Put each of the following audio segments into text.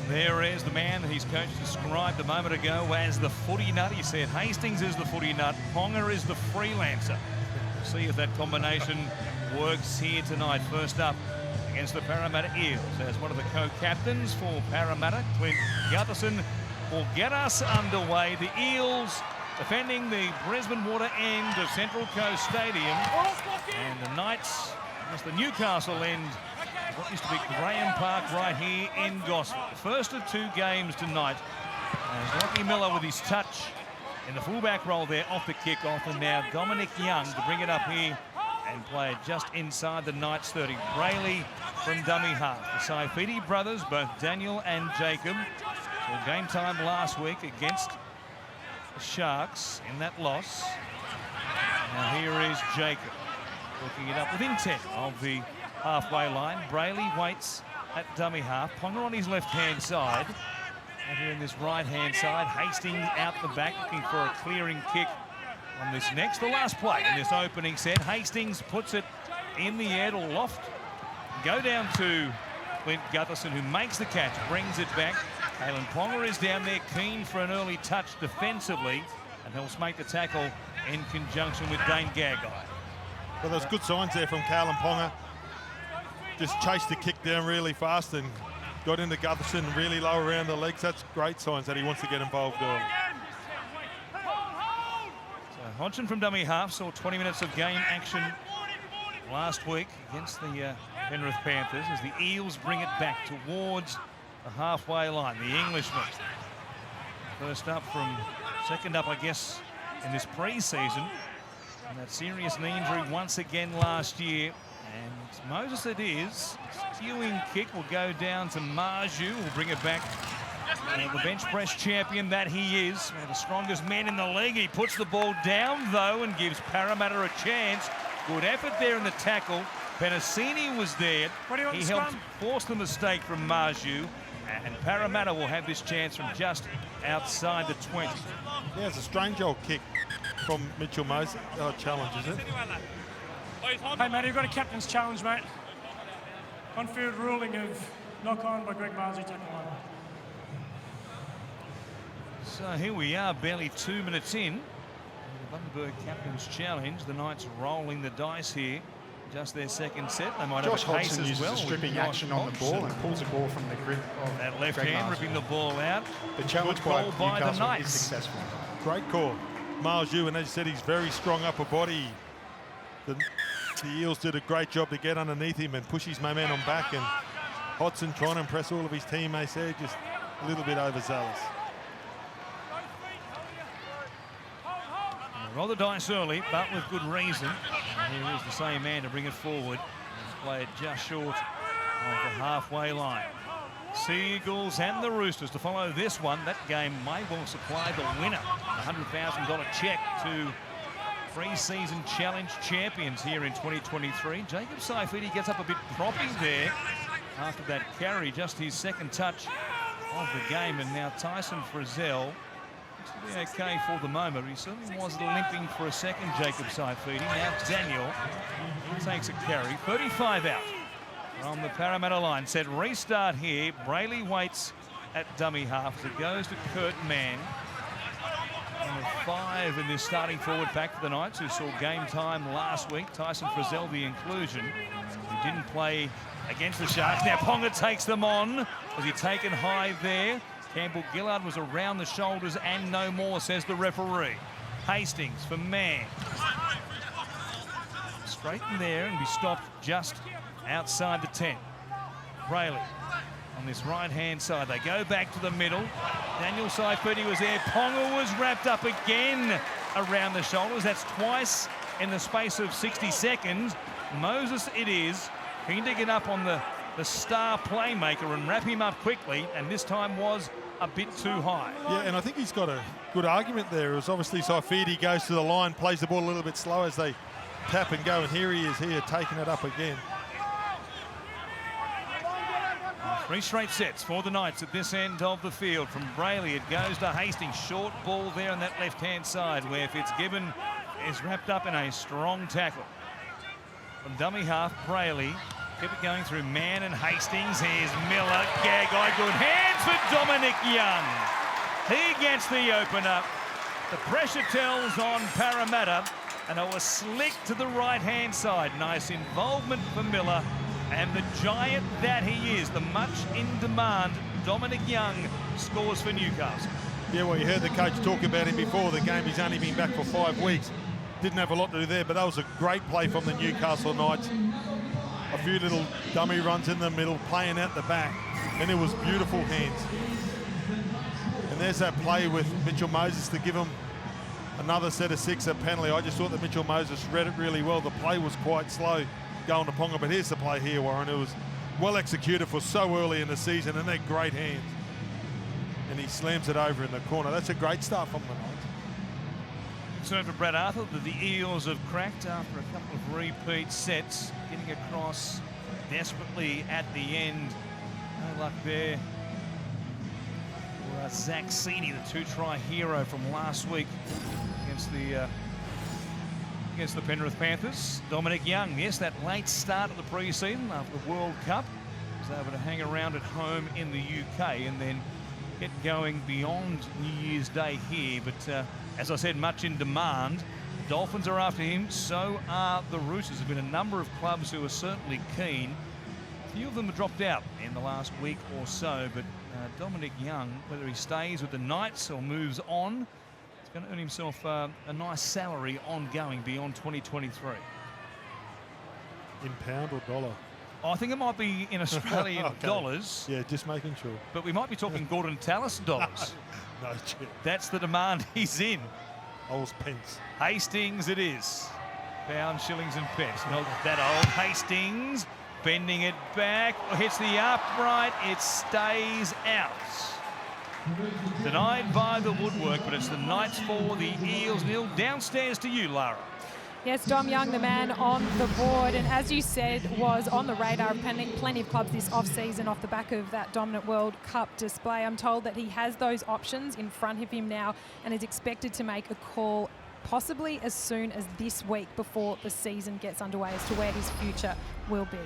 There is the man his coach described a moment ago as the footy nut. He said Hastings is the footy nut, Ponga is the freelancer. We'll see if that combination works here tonight. First up against the Parramatta Eels as one of the co-captains for Parramatta, Clint Gutherson, will get us underway. The Eels defending the Brisbane Water end of Central Coast Stadium, and the Knights against the Newcastle end, what used to be Graham Park right here in Gosford. The first of two games tonight. As Lockie Miller with his touch in the fullback role there off the kickoff, and now Dominic Young to bring it up here and play it just inside the Knights 30. Brayley from dummy half. The Saifidi brothers, both Daniel and Jacob, for game time last week against the Sharks in that loss. Now here is Jacob looking it up within 10 of the halfway line. Brayley waits at dummy half. Ponga on his left-hand side. And here in this right-hand side, Hastings out the back looking for a clearing kick on this next. The last play in this opening set. Hastings puts it in the air to loft. Go down to Clint Gutherson, who makes the catch, brings it back. Kalen Ponga is down there keen for an early touch defensively and helps make the tackle in conjunction with Dane Gagai. Well, there's good signs there from Kalen Ponga. Just chased the kick down really fast and got into Gutherson really low around the legs. That's great signs that he wants to get involved early. So Hodgson from dummy half saw 20 minutes of game action last week against the Penrith Panthers as the Eels bring it back towards the halfway line. The Englishman first up from second up, I guess, in this pre-season. And that serious knee injury once again last year. And Moses it is. Skewing kick will go down to Marju. Will bring it back. The bench press champion that he is. One of the strongest men in the league. He puts the ball down, though, and gives Parramatta a chance. Good effort there in the tackle. Penasini was there. He helped force the mistake from Marju. And Parramatta will have this chance from just outside the 20. Yeah, it's a strange old kick from Mitchell Moses. Challenge, is it? Hey, mate, you've got a captain's challenge, mate. On-field ruling of knock-on by Greg Marzi, tackle one. So here we are, barely 2 minutes in. The Bundaberg captain's challenge. The Knights rolling the dice here. Just their second set. They might Josh have a pace Hodgson as uses well. the stripping action on the ball and pulls the ball from the grip of that left Greg hand, Marzi. ripping the ball out. The challenge Good goal by the Newcastle Knights. is successful. Great call. Marju, and as you said, he's very strong upper body. The Eels did a great job to get underneath him and push his momentum back, and Hodgson trying to impress all of his teammates there, just a little bit overzealous. Roll the dice early, but with good reason. And here is the same man to bring it forward. He's played just short of the halfway line. Seagulls and the Roosters to follow this one. That game may well supply the winner. A $100,000 check to pre-season challenge champions here in 2023. Jacob Saifidi gets up a bit proppy there after that carry, just his second touch of the game. And now Tyson Frizzell looks to be okay for the moment. He certainly was limping for a second, Jacob Saifidi. Now Daniel takes a carry. 35 out on the Parramatta line. Set restart here. Brayley waits at dummy half. It goes to Kurt Mann. Number 5 in this starting forward pack for the Knights, who saw game time last week. Tyson Frizzell, the inclusion, who didn't play against the Sharks. Now Ponga takes them on. Was he taken high there? Campbell Gillard was around the shoulders and no more, says the referee. Hastings for Mann. Straight in there and be stopped just outside the 10. Brayley on this right-hand side. They go back to the middle. Daniel Saifidi was there. Ponga was wrapped up again around the shoulders. That's twice in the space of 60 seconds. Moses it is. Keen to get up on the star playmaker and wrap him up quickly, and this time was a bit too high. Yeah, and I think he's got a good argument there. It was obviously Saifidi goes to the line, plays the ball a little bit slow as they tap and go, and here he is here taking it up again. 3 straight sets for the Knights at this end of the field. From Brayley, it goes to Hastings. Short ball there on that left-hand side where Fitzgibbon is wrapped up in a strong tackle. From dummy half, Brayley Keep it going through Mann and Hastings. Here's Miller. Gagai, good hands for Dominic Young. He gets the opener. The pressure tells on Parramatta, and it was slick to the right-hand side. Nice involvement for Miller, and the giant that he is, the much in demand Dominic Young, scores for Newcastle. Yeah, well, you heard the coach talk about him before the game. He's only been back for 5 weeks. Didn't have a lot to do there, but that was a great play from the Newcastle Knights. A few little dummy runs in the middle, playing out the back, and it was beautiful hands. And there's that play with Mitchell Moses to give him another set of 6, a penalty. I just thought that Mitchell Moses read it really well. The play was quite slow going to Ponga, but here's the play here, Warren. It was well executed for so early in the season, and they're great hands. And he slams it over in the corner. That's a great start from the Knights. Concern for Brad Arthur that the Eels have cracked after a couple of repeat sets, getting across desperately at the end. No luck there for Zach Seedy, the 2-try hero from last week against the Penrith Panthers. Dominic Young, yes, that late start of the pre-season after the World Cup, was able to hang around at home in the UK and then get going beyond New Year's Day here. But as I said, much in demand. The Dolphins are after him, so are the Roosters. There's been a number of clubs who are certainly keen. A few of them have dropped out in the last week or so, but Dominic Young, whether he stays with the Knights or moves on, he's going to earn himself a nice salary ongoing beyond 2023. In pound or dollar? I think it might be in Australian Okay. dollars. Yeah, just making sure. But we might be talking Gordon Tallis dollars. No chip. That's the demand he's in. Old pence. Hastings it is. Pounds, shillings and pence. Not that old Hastings. Bending it back. Hits the upright. It stays out. Denied by the woodwork, but it's the Knights 4, the Eels 0. Downstairs to you, Lara. Yes, Dom Young, the man on the board, and as you said, was on the radar of plenty of clubs this off-season off the back of that dominant World Cup display. I'm told that he has those options in front of him now and is expected to make a call possibly as soon as this week before the season gets underway as to where his future will be.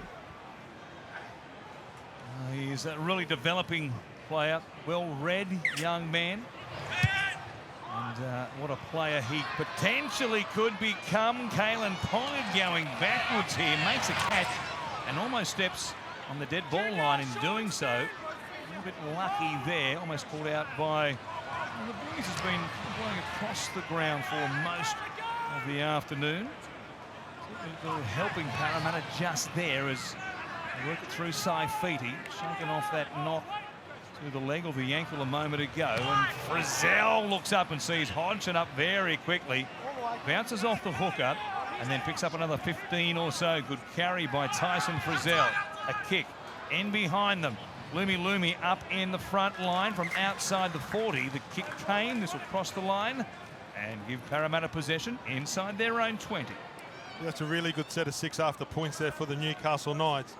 He's a really developing player, well-read young man. And what a player he potentially could become. Kalen Pollard going backwards here, makes a catch and almost steps on the dead ball line in doing so. A little bit lucky there, almost caught out by... Well, the breeze has been blowing across the ground for most of the afternoon. Certainly helping Parramatta just there as they work it through Saifiti, shaking off that knock to the leg or the ankle a moment ago, and Frizzell looks up and sees Hodgson up very quickly, bounces off the hooker and then picks up another 15 or so. Good carry by Tyson Frizzell. A kick in behind them. Lumi up in the front line from outside the 40. The kick came. This will cross the line and give Parramatta possession inside their own 20. That's a really good set of 6 after points there for the Newcastle Knights.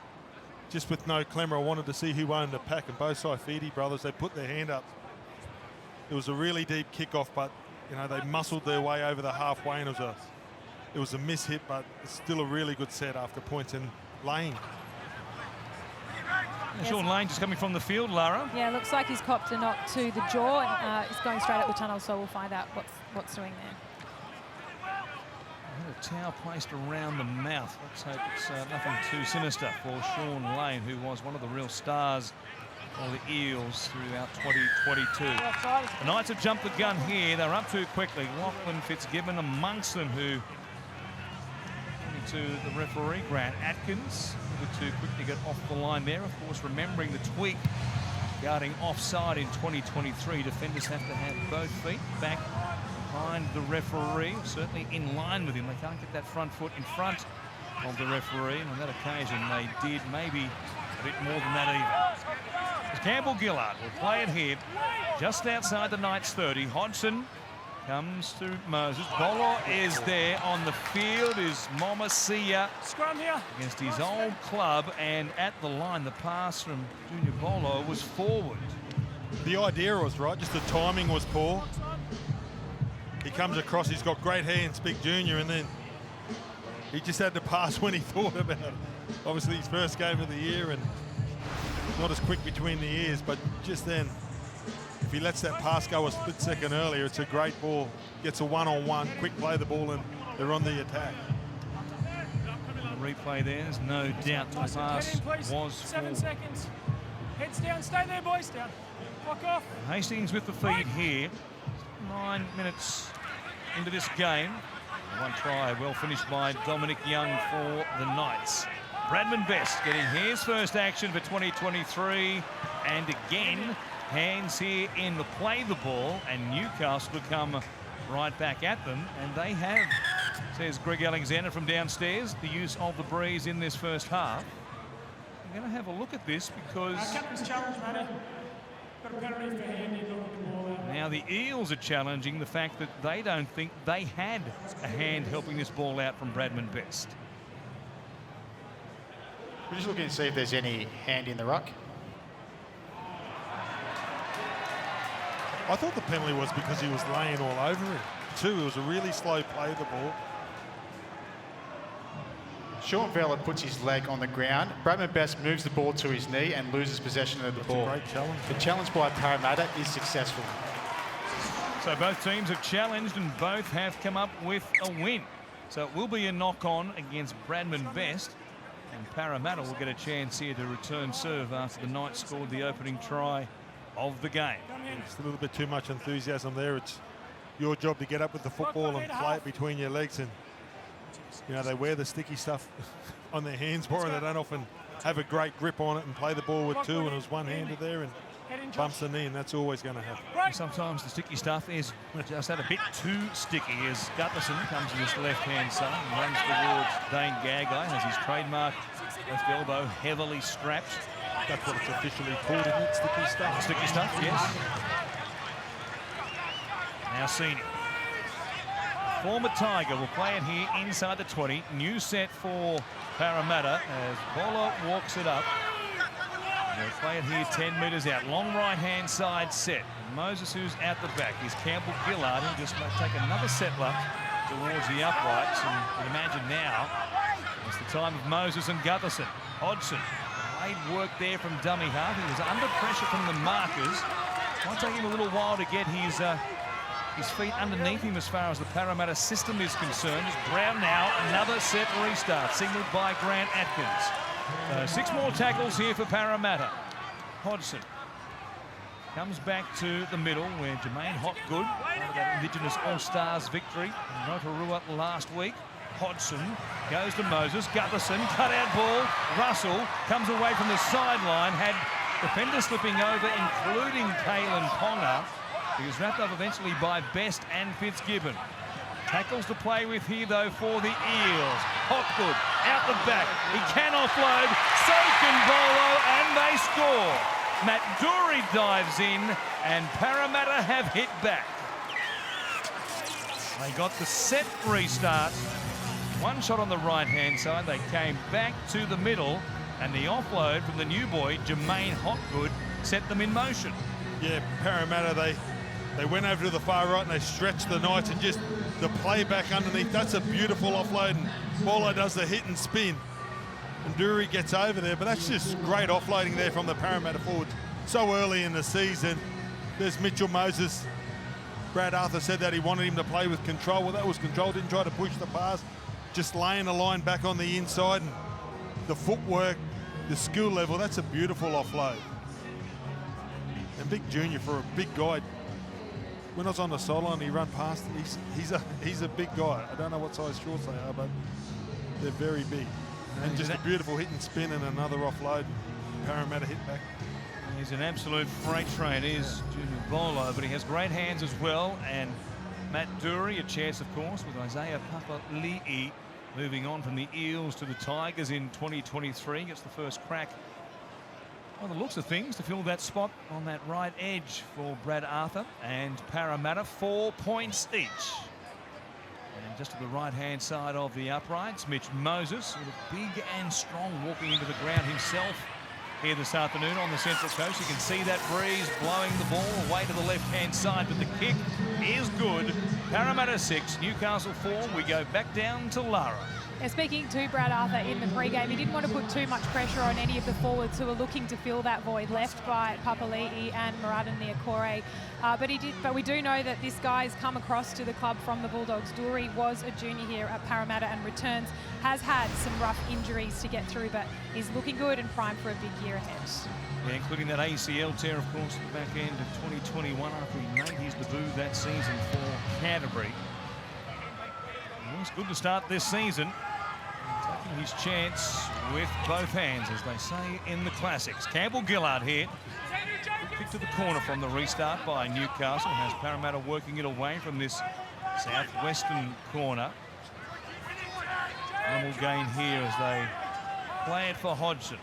Just with no Clemmer, I wanted to see who owned the pack, and both Saifiti brothers, they put their hand up. It was a really deep kickoff, but you know they muscled their way over the halfway, and it was a miss hit, but it's still a really good set after points. And Lane. Sean Lane just coming from the field, Lara. Yeah, looks like he's copped a knock to the jaw. He's going straight up the tunnel, so we'll find out what's doing there. A towel placed around the mouth. Let's hope it's nothing too sinister for Sean Lane, who was one of the real stars of the Eels throughout 2022. The Knights have jumped the gun here. They're up too quickly. Lachlan Fitzgibbon amongst them, who, to the referee, Grant Atkins, too quick to get off the line there. Of course, remembering the tweak regarding offside in 2023, defenders have to have both feet back behind the referee, certainly in line with him. They can't get that front foot in front of the referee, and on that occasion they did, maybe a bit more than that even. Campbell Gillard will play it here just outside the Knights 30. Hodgson comes to Moses. Bolo is there on the field. Is Momasia Scrum here. against his old club, and at the line the pass from Junior Bolo was forward. The idea was right, just the timing was poor. He comes across, he's got great hands, Big Junior, and then he just had to pass when he thought about it. Obviously his first game of the year and not as quick between the ears, but just then, if he lets that pass go a split second earlier, it's a great ball. Gets a one-on-one, quick play the ball, and they're on the attack. Replay there's no doubt the pass was 7 for seconds. Heads down, stay there, boys. Down. Fuck off. Hastings with the feed here. 9 minutes into this game. One try, well finished by Dominic Young for the Knights. Bradman Best getting his first action for 2023. And again, hands here in the play the ball. And Newcastle to come right back at them. And they have, says Greg Alexander from downstairs, the use of the breeze in this first half. I'm going to have a look at this because Captain's challenge, Matty. Got a penalty for handy knocking the ball out. now the Eels are challenging the fact that they don't think they had a hand helping this ball out from Bradman Best. We're just looking to see if there's any hand in the ruck. I thought the penalty was because he was laying all over him. Too, it was a really slow play, the ball. Sean Vella puts his leg on the ground. Bradman Best moves the ball to his knee and loses possession of the ball. Great challenge. The challenge by Parramatta is successful. So both teams have challenged and both have come up with a win. So it will be a knock-on against Bradman Best. And Parramatta will get a chance here to return serve after the Knights scored the opening try of the game. Just a little bit too much enthusiasm there. It's your job to get up with the football and play it between your legs. And, you know, they wear the sticky stuff on their hands more and they don't often have a great grip on it and play the ball with two. And it was one-handed there and bumps the knee, and that's always going to happen. Sometimes the sticky stuff is just a bit too sticky as Gutherson comes to this left-hand side and runs towards Dane Gagai, has his trademark left elbow heavily strapped. That's what it's officially called, isn't it? Sticky stuff. Sticky stuff, yes. Now senior. Former Tiger will play it here inside the 20. New set for Parramatta as Bolo walks it up. They'll play it here 10 metres out. Long right-hand side set. Moses, who's at the back, is Campbell Gillard, who just might take another settler towards the uprights. And you can imagine now it's the time of Moses and Gutherson. Hodgson, great work there from dummy half. He was under pressure from the markers. Might take him a little while to get his feet underneath him as far as the Parramatta system is concerned. Brown now, another set restart, signalled by Grant Atkins. 6 more tackles here for Parramatta. Hodgson comes back to the middle where Jermaine Hopgood, part of that Indigenous All-Stars victory in Rotorua last week. Hodgson goes to Moses. Gutherson, cut-out ball. Russell comes away from the sideline, had defenders slipping over, including Kalen Ponga. He was wrapped up eventually by Best and Fitzgibbon. Tackles to play with here, though, for the Eels. Hopgood out the back. He can offload. So can Bolo, and they score. Matt Dury dives in, and Parramatta have hit back. They got the set restart. One shot on the right-hand side. They came back to the middle, and the offload from the new boy, Jermaine Hopgood, set them in motion. Yeah, Parramatta, they went over to the far right and they stretched the Knights, and just the play back underneath. That's a beautiful offload, and Bolo does the hit and spin. And Dury gets over there, but that's just great offloading there from the Parramatta forwards. So early in the season, there's Mitchell Moses. Brad Arthur said that he wanted him to play with control. Well, that was control. Didn't try to push the pass. Just laying the line back on the inside. And the footwork, the skill level, that's a beautiful offload. And Big Junior, for a big guy, when I was on the sideline, he ran past. He's a big guy. I don't know what size shorts they are, but they're very big. And just a beautiful hit and spin and another offload. Parramatta hit back. He's an absolute freight train, is Junior Bolo, but he has great hands as well. And Matt Dury, a chance, of course, with Isaiah Papali'i moving on from the Eels to the Tigers in 2023. Gets the first crack, by the looks of things, to fill that spot on that right edge for Brad Arthur and Parramatta. 4 points each. And just to the right-hand side of the uprights, Mitch Moses, big and strong, walking into the ground himself here this afternoon on the Central Coast. You can see that breeze blowing the ball away to the left-hand side, but the kick is good. Parramatta 6, Newcastle 4. We go back down to Lara. Yeah, speaking to Brad Arthur in the pre-game, he didn't want to put too much pressure on any of the forwards who were looking to fill that void left by Papali'i and Murata Niokore. But we do know that this guy's come across to the club from the Bulldogs. Dury was a junior here at Parramatta and returns. Has had some rough injuries to get through, but is looking good and primed for a big year ahead. Yeah, including that ACL tear, of course, at the back end of 2021 after he made his debut that season for Canterbury. Well, it's good to start this season. Taking his chance with both hands, as they say in the classics. Campbell-Gillard here. Good kick to the corner from the restart by Newcastle. Has Parramatta working it away from this southwestern corner. Animal gain here as they play it for Hodgson.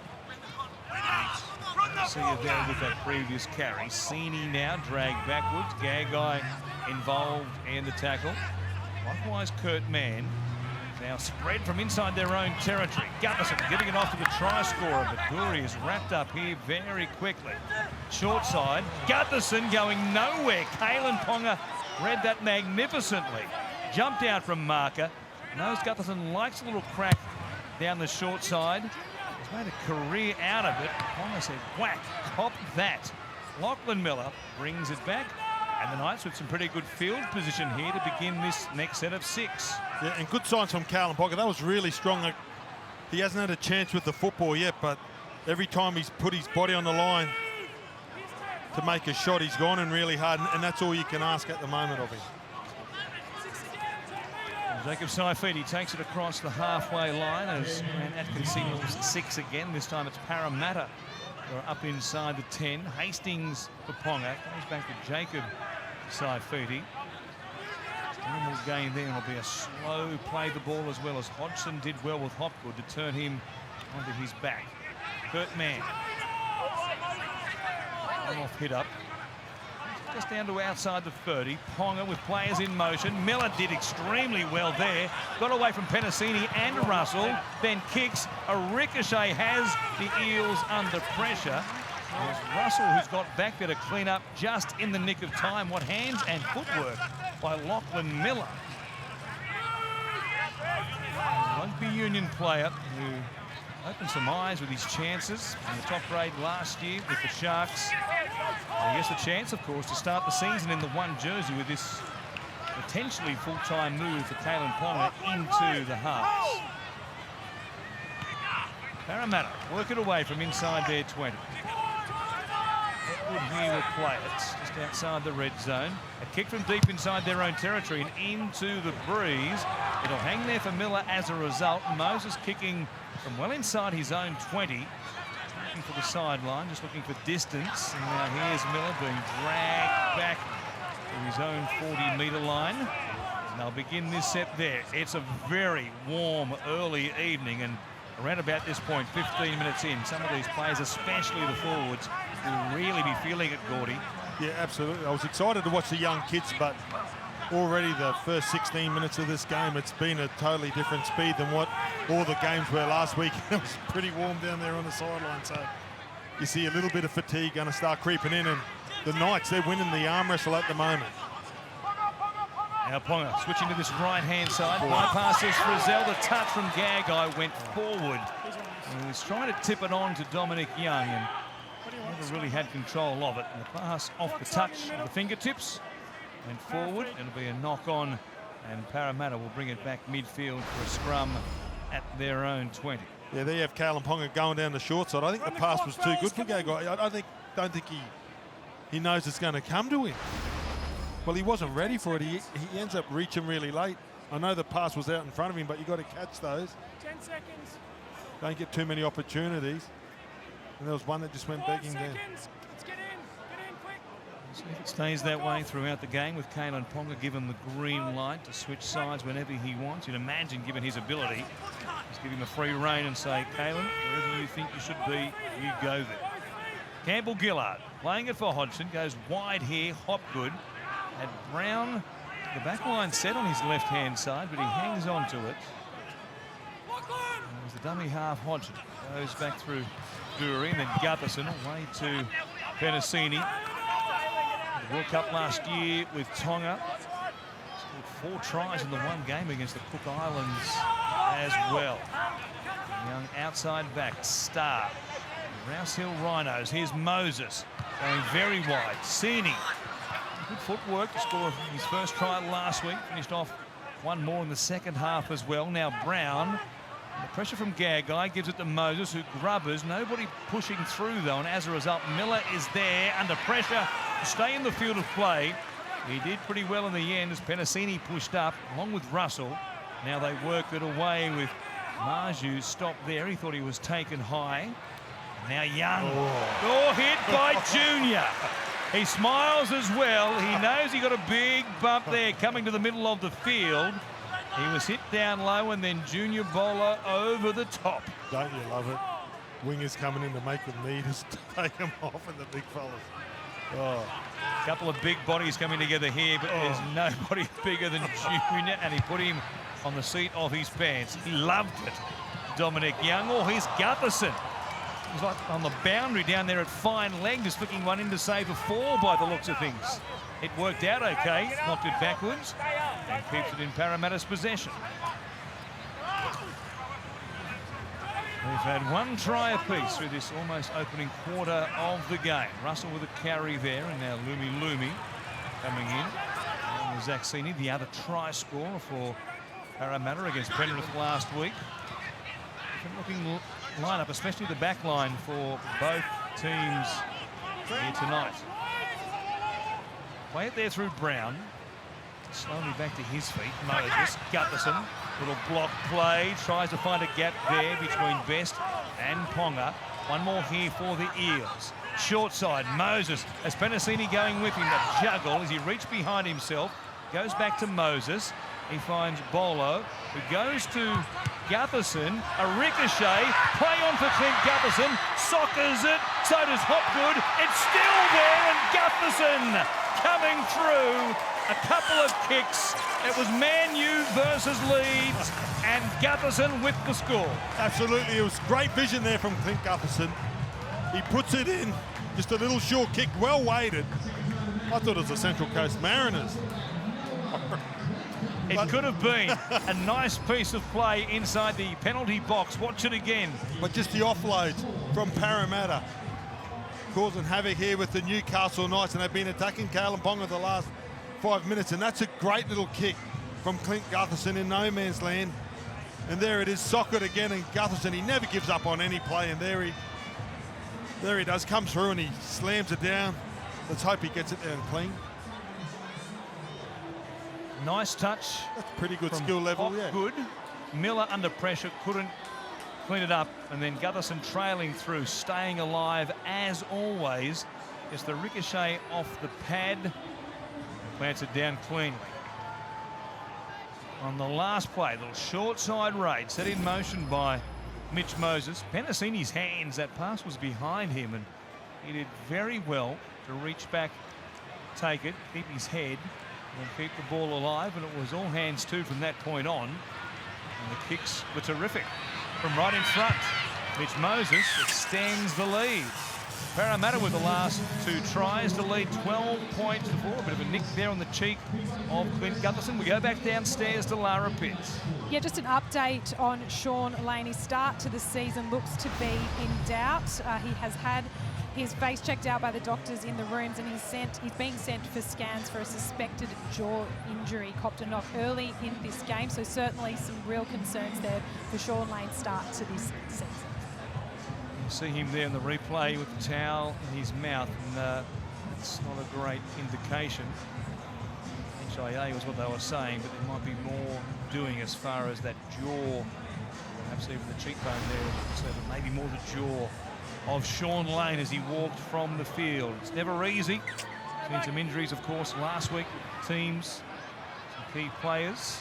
See you there with that previous carry. Sini now dragged backwards. Gagai involved in the tackle. Likewise, Kurt Mann now spread from inside their own territory. Gutherson getting it off to the try scorer, but Dury is wrapped up here very quickly. Short side, Gutherson going nowhere. Kalen Ponga read that magnificently. Jumped out from marker. Knows Gutherson likes a little crack down the short side. He's made a career out of it. Ponga said, whack, cop that. Lachlan Miller brings it back. And the Knights with some pretty good field position here to begin this next set of 6. Yeah, and good signs from Kalen Ponga. That was really strong. He hasn't had a chance with the football yet, but every time he's put his body on the line to make a shot, he's gone in really hard, and that's all you can ask at the moment of him. Jacob Saifidi takes it across the halfway line as Grant Atkins signals 6 again. This time it's Parramatta who are up inside the 10. Hastings for Ponga. Goes back to Jacob Saifidi. Normal gain there. It'll be a slow play the ball as well as Hodgson did well with Hopgood to turn him onto his back. Kurt Mann. One off hit up. Just down to outside the 30. Ponga with players in motion. Miller did extremely well there. Got away from Penasini and Russell. Then kicks. A ricochet has the Eels under pressure. There's Russell who's got back there to clean up just in the nick of time. What hands and footwork by Lachlan Miller. A rugby union player who opened some eyes with his chances in the top grade last year with the Sharks. He gets the chance, of course, to start the season in the 1 jersey with this potentially full-time move for Kalen Ponga into the halves. Parramatta work it away from inside their 20. Edward here will play it just outside the red zone. A kick from deep inside their own territory and into the breeze. It'll hang there for Miller as a result. Moses kicking from well inside his own 20. For the sideline, just looking for distance. And now here's Miller being dragged back to his own 40-metre line. And they'll begin this set there. It's a very warm early evening, and around about this point, 15 minutes in, some of these players, especially the forwards, will really be feeling it, Gordy. Yeah, absolutely. I was excited to watch the young kids, but already the first 16 minutes of this game, it's been a totally different speed than what all the games were last week. It was pretty warm down there on the sideline, so you see a little bit of fatigue going to start creeping in, and the Knights, they're winning the arm wrestle at the moment. Now Ponga switching to this right-hand side, bypasses Frizzell. The touch from Gagai went forward. And he was trying to tip it on to Dominic Young and never really had control of it. And the pass off the touch of the fingertips went forward. It'll be a knock-on, and Parramatta will bring it back midfield for a scrum at their own 20. Yeah, there you have Kalen Ponga going down the short side. I think the pass was too good for Gagai. I don't think he knows it's going to come to him. Well, he wasn't ready for it. He ends up reaching really late. I know the pass was out in front of him, but you've got to catch those. 10 seconds. Don't get too many opportunities. And there was one that just went begging there. Let's get in. Get in quick. See if it stays that way throughout the game with Kalen Ponga given the green light to switch sides whenever he wants. You'd imagine, given his ability, just give him a free rein and say, Kalen, wherever you think you should be, you go there. Campbell-Gillard playing it for Hodgson, goes wide here, Hopgood. Had Brown, the back line set on his left-hand side, but he hangs on to it. And as the dummy half, Hodgson goes back through Dury, and then Gutherson away to Penasini. The World Cup last year with Tonga. Scored 4 tries in the one game against the Cook Islands as well. Young outside back, Star. Rouse Hill Rhinos. Here's Moses going very wide. Sini. Good footwork to score his first try last week. Finished off one more in the second half as well. Now Brown. The pressure from Gagai gives it to Moses, who grubbers. Nobody pushing through, though, and as a result, Miller is there under pressure to stay in the field of play. He did pretty well in the end as Penasini pushed up, along with Russell. Now they work it away with Marju stopped there. He thought he was taken high. Now Young. Oh, hit by Junior. He smiles as well. He knows he got a big bump there coming to the middle of the field. He was hit down low and then Junior Bowler over the top. Don't you love it? Wingers coming in to make them need us to take them off, and the big fellas. Oh. A couple of big bodies coming together here, but there's nobody bigger than Junior, and he put him on the seat of his pants. He loved it. Dominic Young. Oh, here's Gutherson. He's like on the boundary down there at fine leg, just flicking one in to save a 4 by the looks of things. It worked out okay, knocked it backwards, and keeps it in Parramatta's possession. We've had 1 try apiece through this almost opening quarter of the game. Russell with a carry there, and now Lumi coming in. And Zaxini, the other try scorer for Parramatta against Penrith last week. Different looking lineup, especially the back line for both teams here tonight. Play it there through Brown. Slowly back to his feet. Moses, Gutherson, little block play, tries to find a gap there between Best and Ponga. One more here for the Eels. Short side, Moses, as Penasini going with him to juggle as he reached behind himself. Goes back to Moses. He finds Bolo, who goes to Gutherson. A ricochet, play on for Clint Gutherson, soccers it, so does Hopgood. It's still there, and Gutherson coming through. A couple of kicks. It was Man U versus Leeds, and Gutherson with the score. Absolutely, it was great vision there from Clint Gutherson. He puts it in, just a little short kick, well weighted. I thought it was the Central Coast Mariners. It could have been a nice piece of play inside the penalty box. Watch it again. But just the offloads from Parramatta causing havoc here with the Newcastle Knights, and they've been attacking Kalen Ponga the last 5 minutes, and that's a great little kick from Clint Gutherson in no man's land. And there it is, socket again, and Gutherson, he never gives up on any play, and there he does, come through and he slams it down. Let's hope he gets it down clean. Nice touch. That's pretty good skill level, yeah. Good. Miller under pressure, couldn't clean it up, and then Gutherson trailing through, staying alive as always. It's the ricochet off the pad. Plants it down cleanly. On the last play, little short side raid set in motion by Mitch Moses. Penasini's hands, that pass was behind him, and he did very well to reach back, take it, keep his head, and keep the ball alive, and it was all hands too from that point on. And the kicks were terrific from right in front. Mitch Moses extends the lead. Parramatta with the last 2 tries to lead 12 points to 4. A bit of a nick there on the cheek of Clint Gutherson. We go back downstairs to Lara Pitts. Yeah, just an update on Sean Lane. His start to the season looks to be in doubt. He has had his face checked out by the doctors in the rooms, and he's being sent for scans for a suspected jaw injury. Copped a knock early in this game, so certainly some real concerns there for Sean Lane's start to this season. You see him there in the replay with the towel in his mouth, and it's not a great indication. HIA was what they were saying, but there might be more doing as far as that jaw, perhaps even the cheekbone there, so that maybe more the jaw of Sean Lane as he walked from the field. It's never easy. Seen some injuries, of course, last week. Teams, some key players,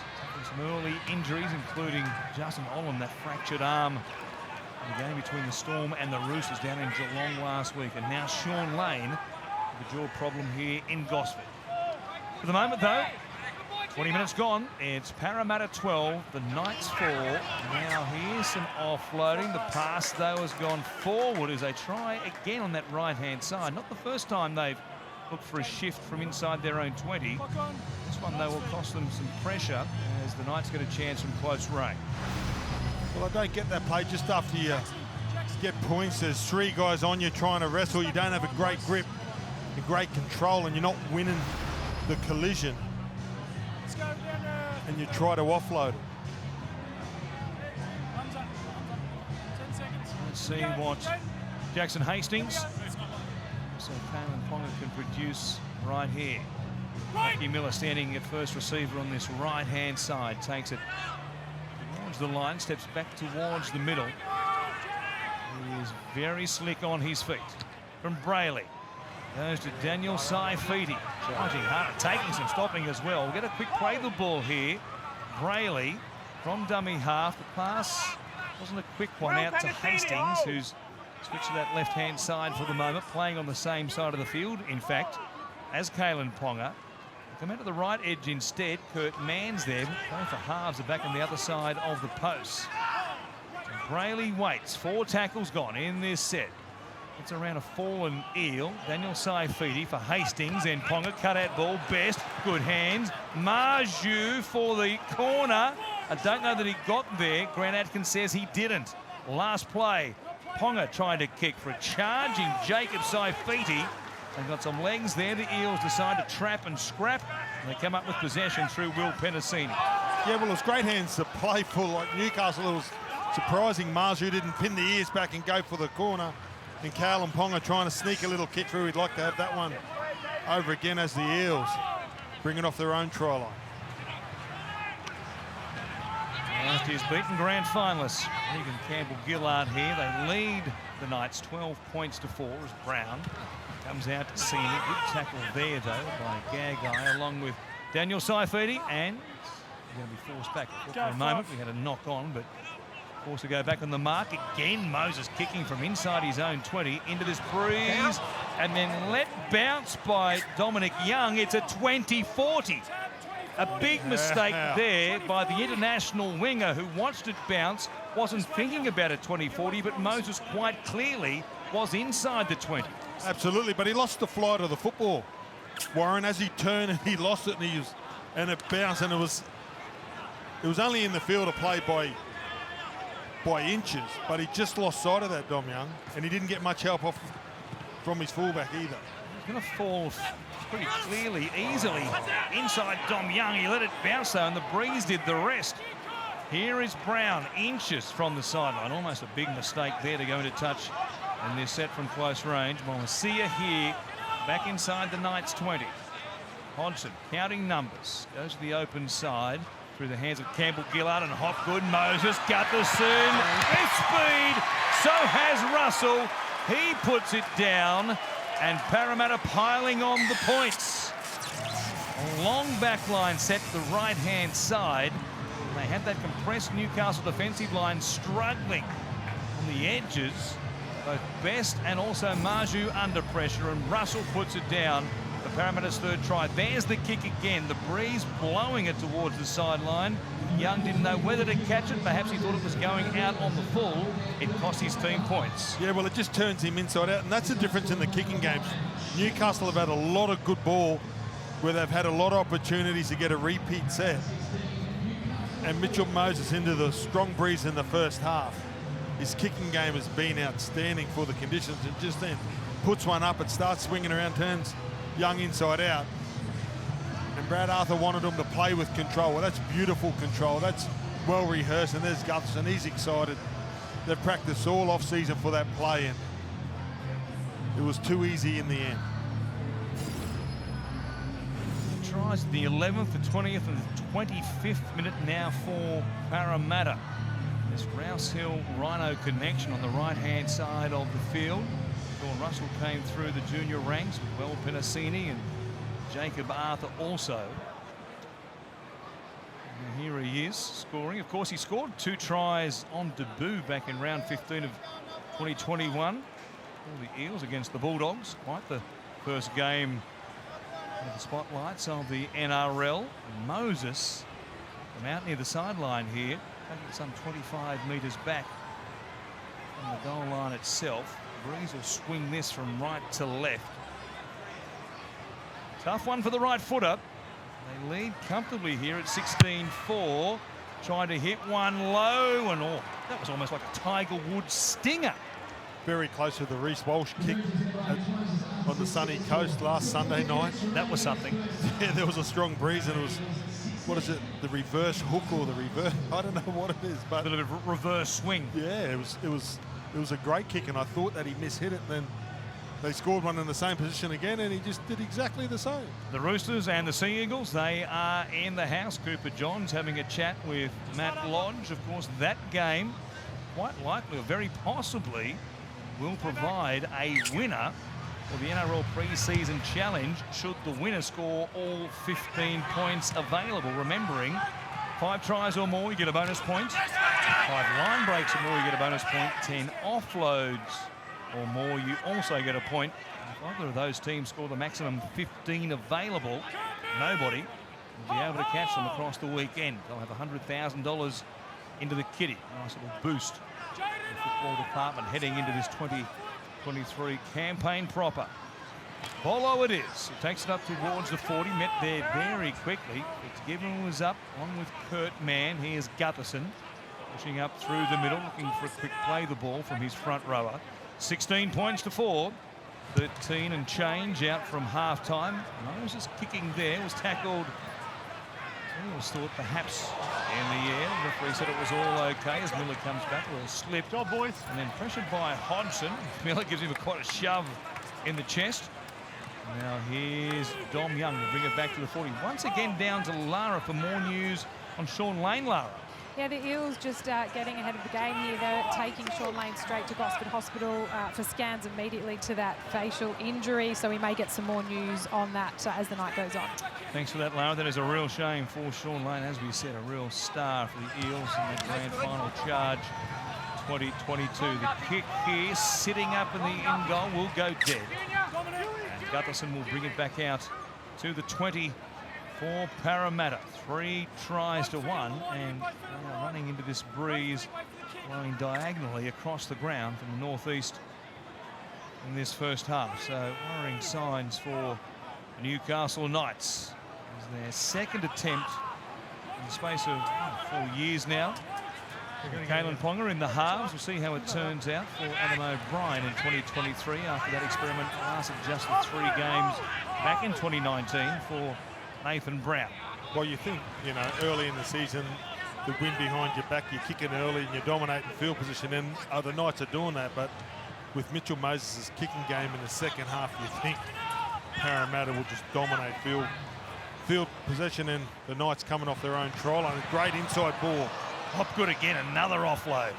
some early injuries, including Justin Olam, that fractured arm in the game between the Storm and the Roosters down in Geelong last week. And now Sean Lane with a jaw problem here in Gosford. For the moment, though, 20 minutes gone. It's Parramatta 12, the Knights 4. Now here's some offloading. The pass, though, has gone forward as they try again on that right-hand side. Not the first time they've looked for a shift from inside their own 20. This one, though, will cost them some pressure as the Knights get a chance from close range. Well, I don't get that play just after you get points. There's 3 guys on you trying to wrestle. You don't have a great grip, a great control, and you're not winning the collision. And you try to offload it. Let's see what Jackson Hastings, so Kalen Ponga can produce right here. Lucky Miller standing at first receiver on this right-hand side, takes it towards the line, steps back towards the middle. He is very slick on his feet. From Brayley, goes to Daniel Saifiti. Charging hard, taking some stopping as well. We'll get a quick play the ball here. Brayley from dummy half. The pass wasn't a quick one out to Hastings, who's switched to that left-hand side for the moment, playing on the same side of the field, in fact, as Kalen Ponga. Come out to the right edge instead. Kurt Mann's there. Both the halves are back on the other side of the post. Brayley waits. 4 tackles gone in this set. It's around a fallen Eel. Daniel Saifiti for Hastings, and Ponga cut out ball. Best, good hands. Marju for the corner. I don't know that he got there. Grant Atkins says he didn't. Last play. Ponga trying to kick for a charging Jacob Saifiti. They've got some legs there. The Eels decide to trap and scrap, and they come up with possession through Will Penasini. Yeah, well, it was great hands to play for. Like Newcastle, it was surprising Marju didn't pin the ears back and go for the corner. And Kalen Ponga trying to sneak a little kick through. He'd like to have that one over again as the Eels bring it off their own try line. Last year's beaten grand finalists, Regan Campbell-Gillard here. They lead the Knights 12 points to 4 as Brown comes out to see it. Good tackle there, though, by Gagai, along with Daniel Saifiti, and he's going to be forced back for a moment. We had a knock on, but forced to go back on the mark. Again, Moses kicking from inside his own 20 into this breeze, and then let bounce by Dominic Young. It's a 20-40. A big mistake there by the international winger who watched it bounce, wasn't thinking about a 20-40, but Moses quite clearly was inside the 20. Absolutely, but he lost the flight of the football, Warren, as he turned, and he lost it, and it bounced, and it was only in the field of play by inches, but he just lost sight of that, Dom Young, and he didn't get much help from his fullback either. He's going to fall pretty clearly, easily inside Dom Young. He let it bounce though, and the breeze did the rest. Here is Brown, inches from the sideline. Almost a big mistake there to go into touch in this set from close range. Moasia here, back inside the Knights 20. Hodgson counting numbers, goes to the open side through the hands of Campbell-Gillard, and Hopgood. Moses, Gutherson with speed. So has Russell. He puts it down, and Parramatta piling on the points. A long back line set to the right-hand side. They had that compressed Newcastle defensive line struggling on the edges. Both Best and also Marju under pressure, and Russell puts it down for Parramatta's third try. There's the kick again. The breeze blowing it towards the sideline. Young didn't know whether to catch it. Perhaps he thought it was going out on the full. It cost his team points. Yeah, well, it just turns him inside out, and that's the difference in the kicking games. Newcastle have had a lot of good ball where they've had a lot of opportunities to get a repeat set. And Mitchell Moses into the strong breeze in the first half. His kicking game has been outstanding for the conditions, and just then puts one up and starts swinging around, turns Young inside out. And Brad Arthur wanted him to play with control. Well, that's beautiful control. That's well rehearsed, and there's Gutherson. He's excited. They've practiced all off-season for that play, and it was too easy in the end. Tries the 11th, the 20th, and the 25th minute now for Parramatta. This Rouse Hill Rhino connection on the right-hand side of the field. Sean Russell came through the junior ranks with Will Penasini and Jacob Arthur also. And here he is scoring. Of course, he scored 2 tries on debut back in round 15 of 2021 for the Eels against the Bulldogs. Quite the first game of the spotlights of the NRL. And Moses from out near the sideline here, taking some 25 metres back from the goal line itself. Breeze will swing this from right to left. Tough one for the right footer. They lead comfortably here at 16-4. Trying to hit one low, and that was almost like a Tiger Woods stinger. Very close to the Reece Walsh kick on the sunny coast last Sunday night. That was something. Yeah, there was a strong breeze, and it was, what is it, the reverse hook or the reverse, I don't know what it is, but A bit of a reverse swing. yeah, it was a great kick, and I thought that he mishit it, and then they scored one in the same position again, and he just did exactly the same. The Roosters and the Sea Eagles, they are in the house. Cooper Johns having a chat with Matt Lodge. Of course, that game, quite likely or very possibly, will provide a winner for the NRL pre-season challenge should the winner score all 15 points available. Remembering, 5 tries or more, you get a bonus point. 5 line breaks or more, you get a bonus point. 10 offloads or more, you also get a point. If either of those teams score the maximum 15 available, nobody will be able to catch them across the weekend. They'll have $100,000 into the kitty. Nice little boost to the football department heading into this 2023 campaign proper. Bolo it is. It takes it up towards the 40. Met there very quickly. Fitzgibbon was up along with Kurt Mann. Here's Gutherson pushing up through the middle, looking for a quick play the ball from his front rower. 16 points to 4. 13 and change out from half-time. Moses kicking there, was tackled. It was thought perhaps in the air. The referee said it was all okay as Miller comes back. A little slip. Job, boys. And then pressured by Hodgson. Miller gives him quite a shove in the chest. Now here's Dom Young to bring it back to the 40. Once again down to Lara for more news on Sean Lane, Lara. Yeah, the Eels just getting ahead of the game here. They're taking Sean Lane straight to Gosford Hospital for scans immediately to that facial injury. So we may get some more news on that as the night goes on. Thanks for that, Lara. That is a real shame for Sean Lane. As we said, a real star for the Eels in the grand final charge 2022. The kick here, sitting up in the in goal, will go dead. And Gutherson will bring it back out to the 20 for Parramatta. 3 tries to 1, and they are running into this breeze blowing diagonally across the ground from the northeast in this first half. So worrying signs for Newcastle Knights. It's their second attempt in the space of 4 years now. Kalen Ponga in the halves. We'll see how it turns out for Adam O'Brien in 2023 after that experiment lasted just the 3 games back in 2019 for Nathan Brown. Well, you think, you know, early in the season, the wind behind your back, you're kicking early and you're dominating field position, and the Knights are doing that. But with Mitchell Moses' kicking game in the second half, you think Parramatta will just dominate field possession, and the Knights coming off their own try line. A great inside ball. Hopgood again, another offload.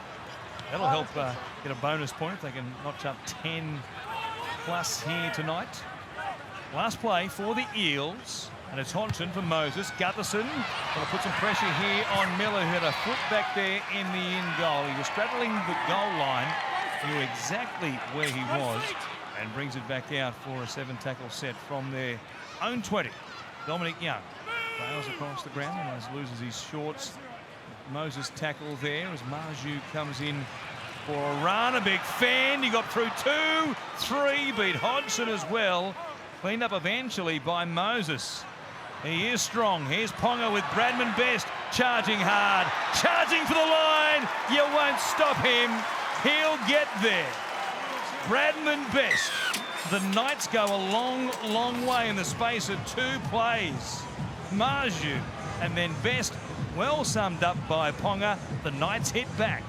That'll help get a bonus point if they can notch up 10 plus here tonight. Last play for the Eels. And it's Hodgson for Moses. Gutherson going to put some pressure here on Miller, who had a foot back there in the in goal. He was straddling the goal line, knew exactly where he was, and brings it back out for a 7-tackle set from their own 20. Dominic Young trails across the ground and loses his shorts. Moses tackle there as Marju comes in for a run. A big fend. He got through 2, 3, beat Hodgson as well. Cleaned up eventually by Moses. He is strong. Here's Ponga with Bradman Best charging hard. Charging for the line. You won't stop him. He'll get there. Bradman Best. The Knights go a long, long way in the space of 2 plays. Marju and then Best, well summed up by Ponga. The Knights hit back.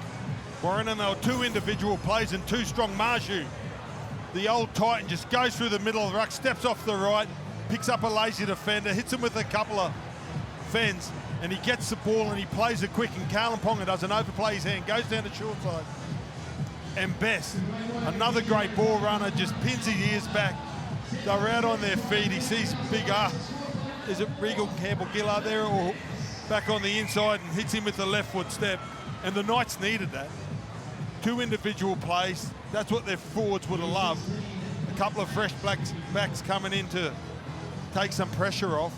Warren, and there were 2 individual plays and 2 strong. Marju, the old Titan, just goes through the middle of the ruck, steps off the right, picks up a lazy defender, hits him with a couple of fends, and he gets the ball and he plays it quick, and Kalen Ponga doesn't overplay his hand, goes down the short side. And Best, another great ball runner, just pins his ears back. They're out on their feet. He sees big, is it Regal Campbell-Gillard there, or back on the inside, and hits him with the left foot step. And the Knights needed that. 2 individual plays. That's what their forwards would have loved. A couple of fresh backs coming in to take some pressure off.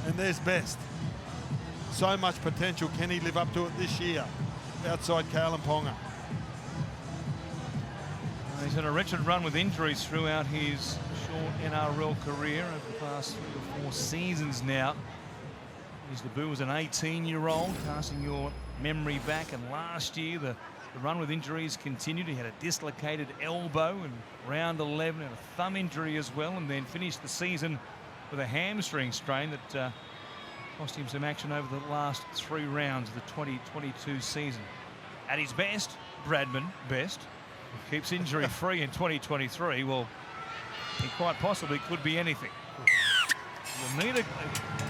And there's Best. So much potential. Can he live up to it this year? Outside Kalen Ponga. He's had a wretched run with injuries throughout his short NRL career over the past 3 or 4 seasons now. His debut was an 18-year-old, casting your memory back, and last year the run with injuries continued. He had a dislocated elbow in round 11 and a thumb injury as well, and then finished the season with a hamstring strain that cost him some action over the last 3 rounds of the 2022 season. At his best, Bradman best, keeps injury free in 2023. Well, he quite possibly could be anything. We'll need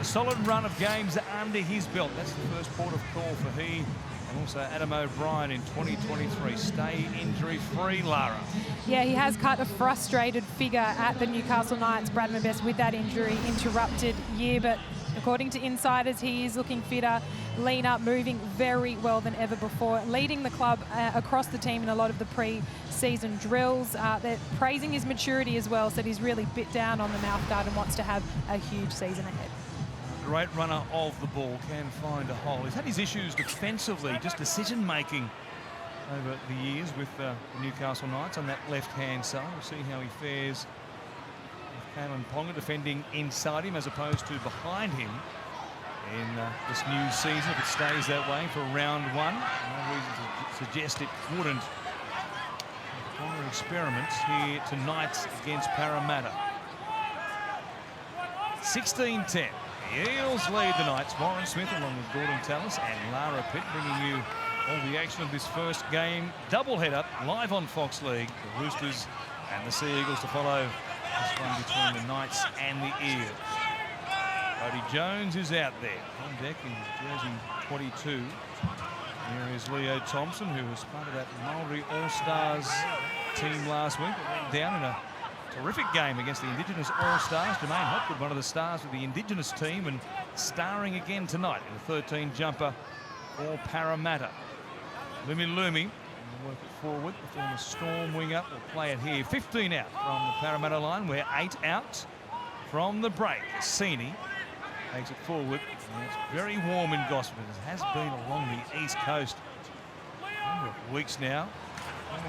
a solid run of games under his belt. That's the first port of call for he and also Adam O'Brien in 2023. Stay injury free, Lara. Yeah, he has cut a frustrated figure at the Newcastle Knights, Bradman Best, with that injury interrupted year, but according to insiders, he is looking fitter, leaner, moving very well than ever before, leading the club across the team in a lot of the pre-season drills. They're praising his maturity as well, said he's really bit down on the mouth guard and wants to have a huge season ahead. Great runner of the ball, can find a hole. He's had his issues defensively, just decision-making over the years with the Newcastle Knights on that left-hand side. We'll see how he fares with Kalyn Ponga defending inside him as opposed to behind him in this new season, if it stays that way for round 1. No reason to suggest it wouldn't. Ponga experiments here tonight against Parramatta. 16-10. The Eels lead the Knights. Warren Smith along with Gordon Tallis and Lara Pitt bringing you all the action of this first game. Doubleheader live on Fox League. The Roosters and the Sea Eagles to follow this one between the Knights and the Eels. Cody Jones is out there on deck in jersey 22. Here is Leo Thompson, who was part of that Maori All-Stars team last week. It went down in a terrific game against the Indigenous All-Stars. Jermaine Hopgood, one of the stars of the Indigenous team, and starring again tonight in the 13 jumper for Parramatta. Lumi will work it forward. The former Storm winger will play it here. 15 out from the Parramatta line. We're 8 out from the break. Sini takes it forward. And it's very warm in Gosford. It has been along the east coast for a number of weeks now.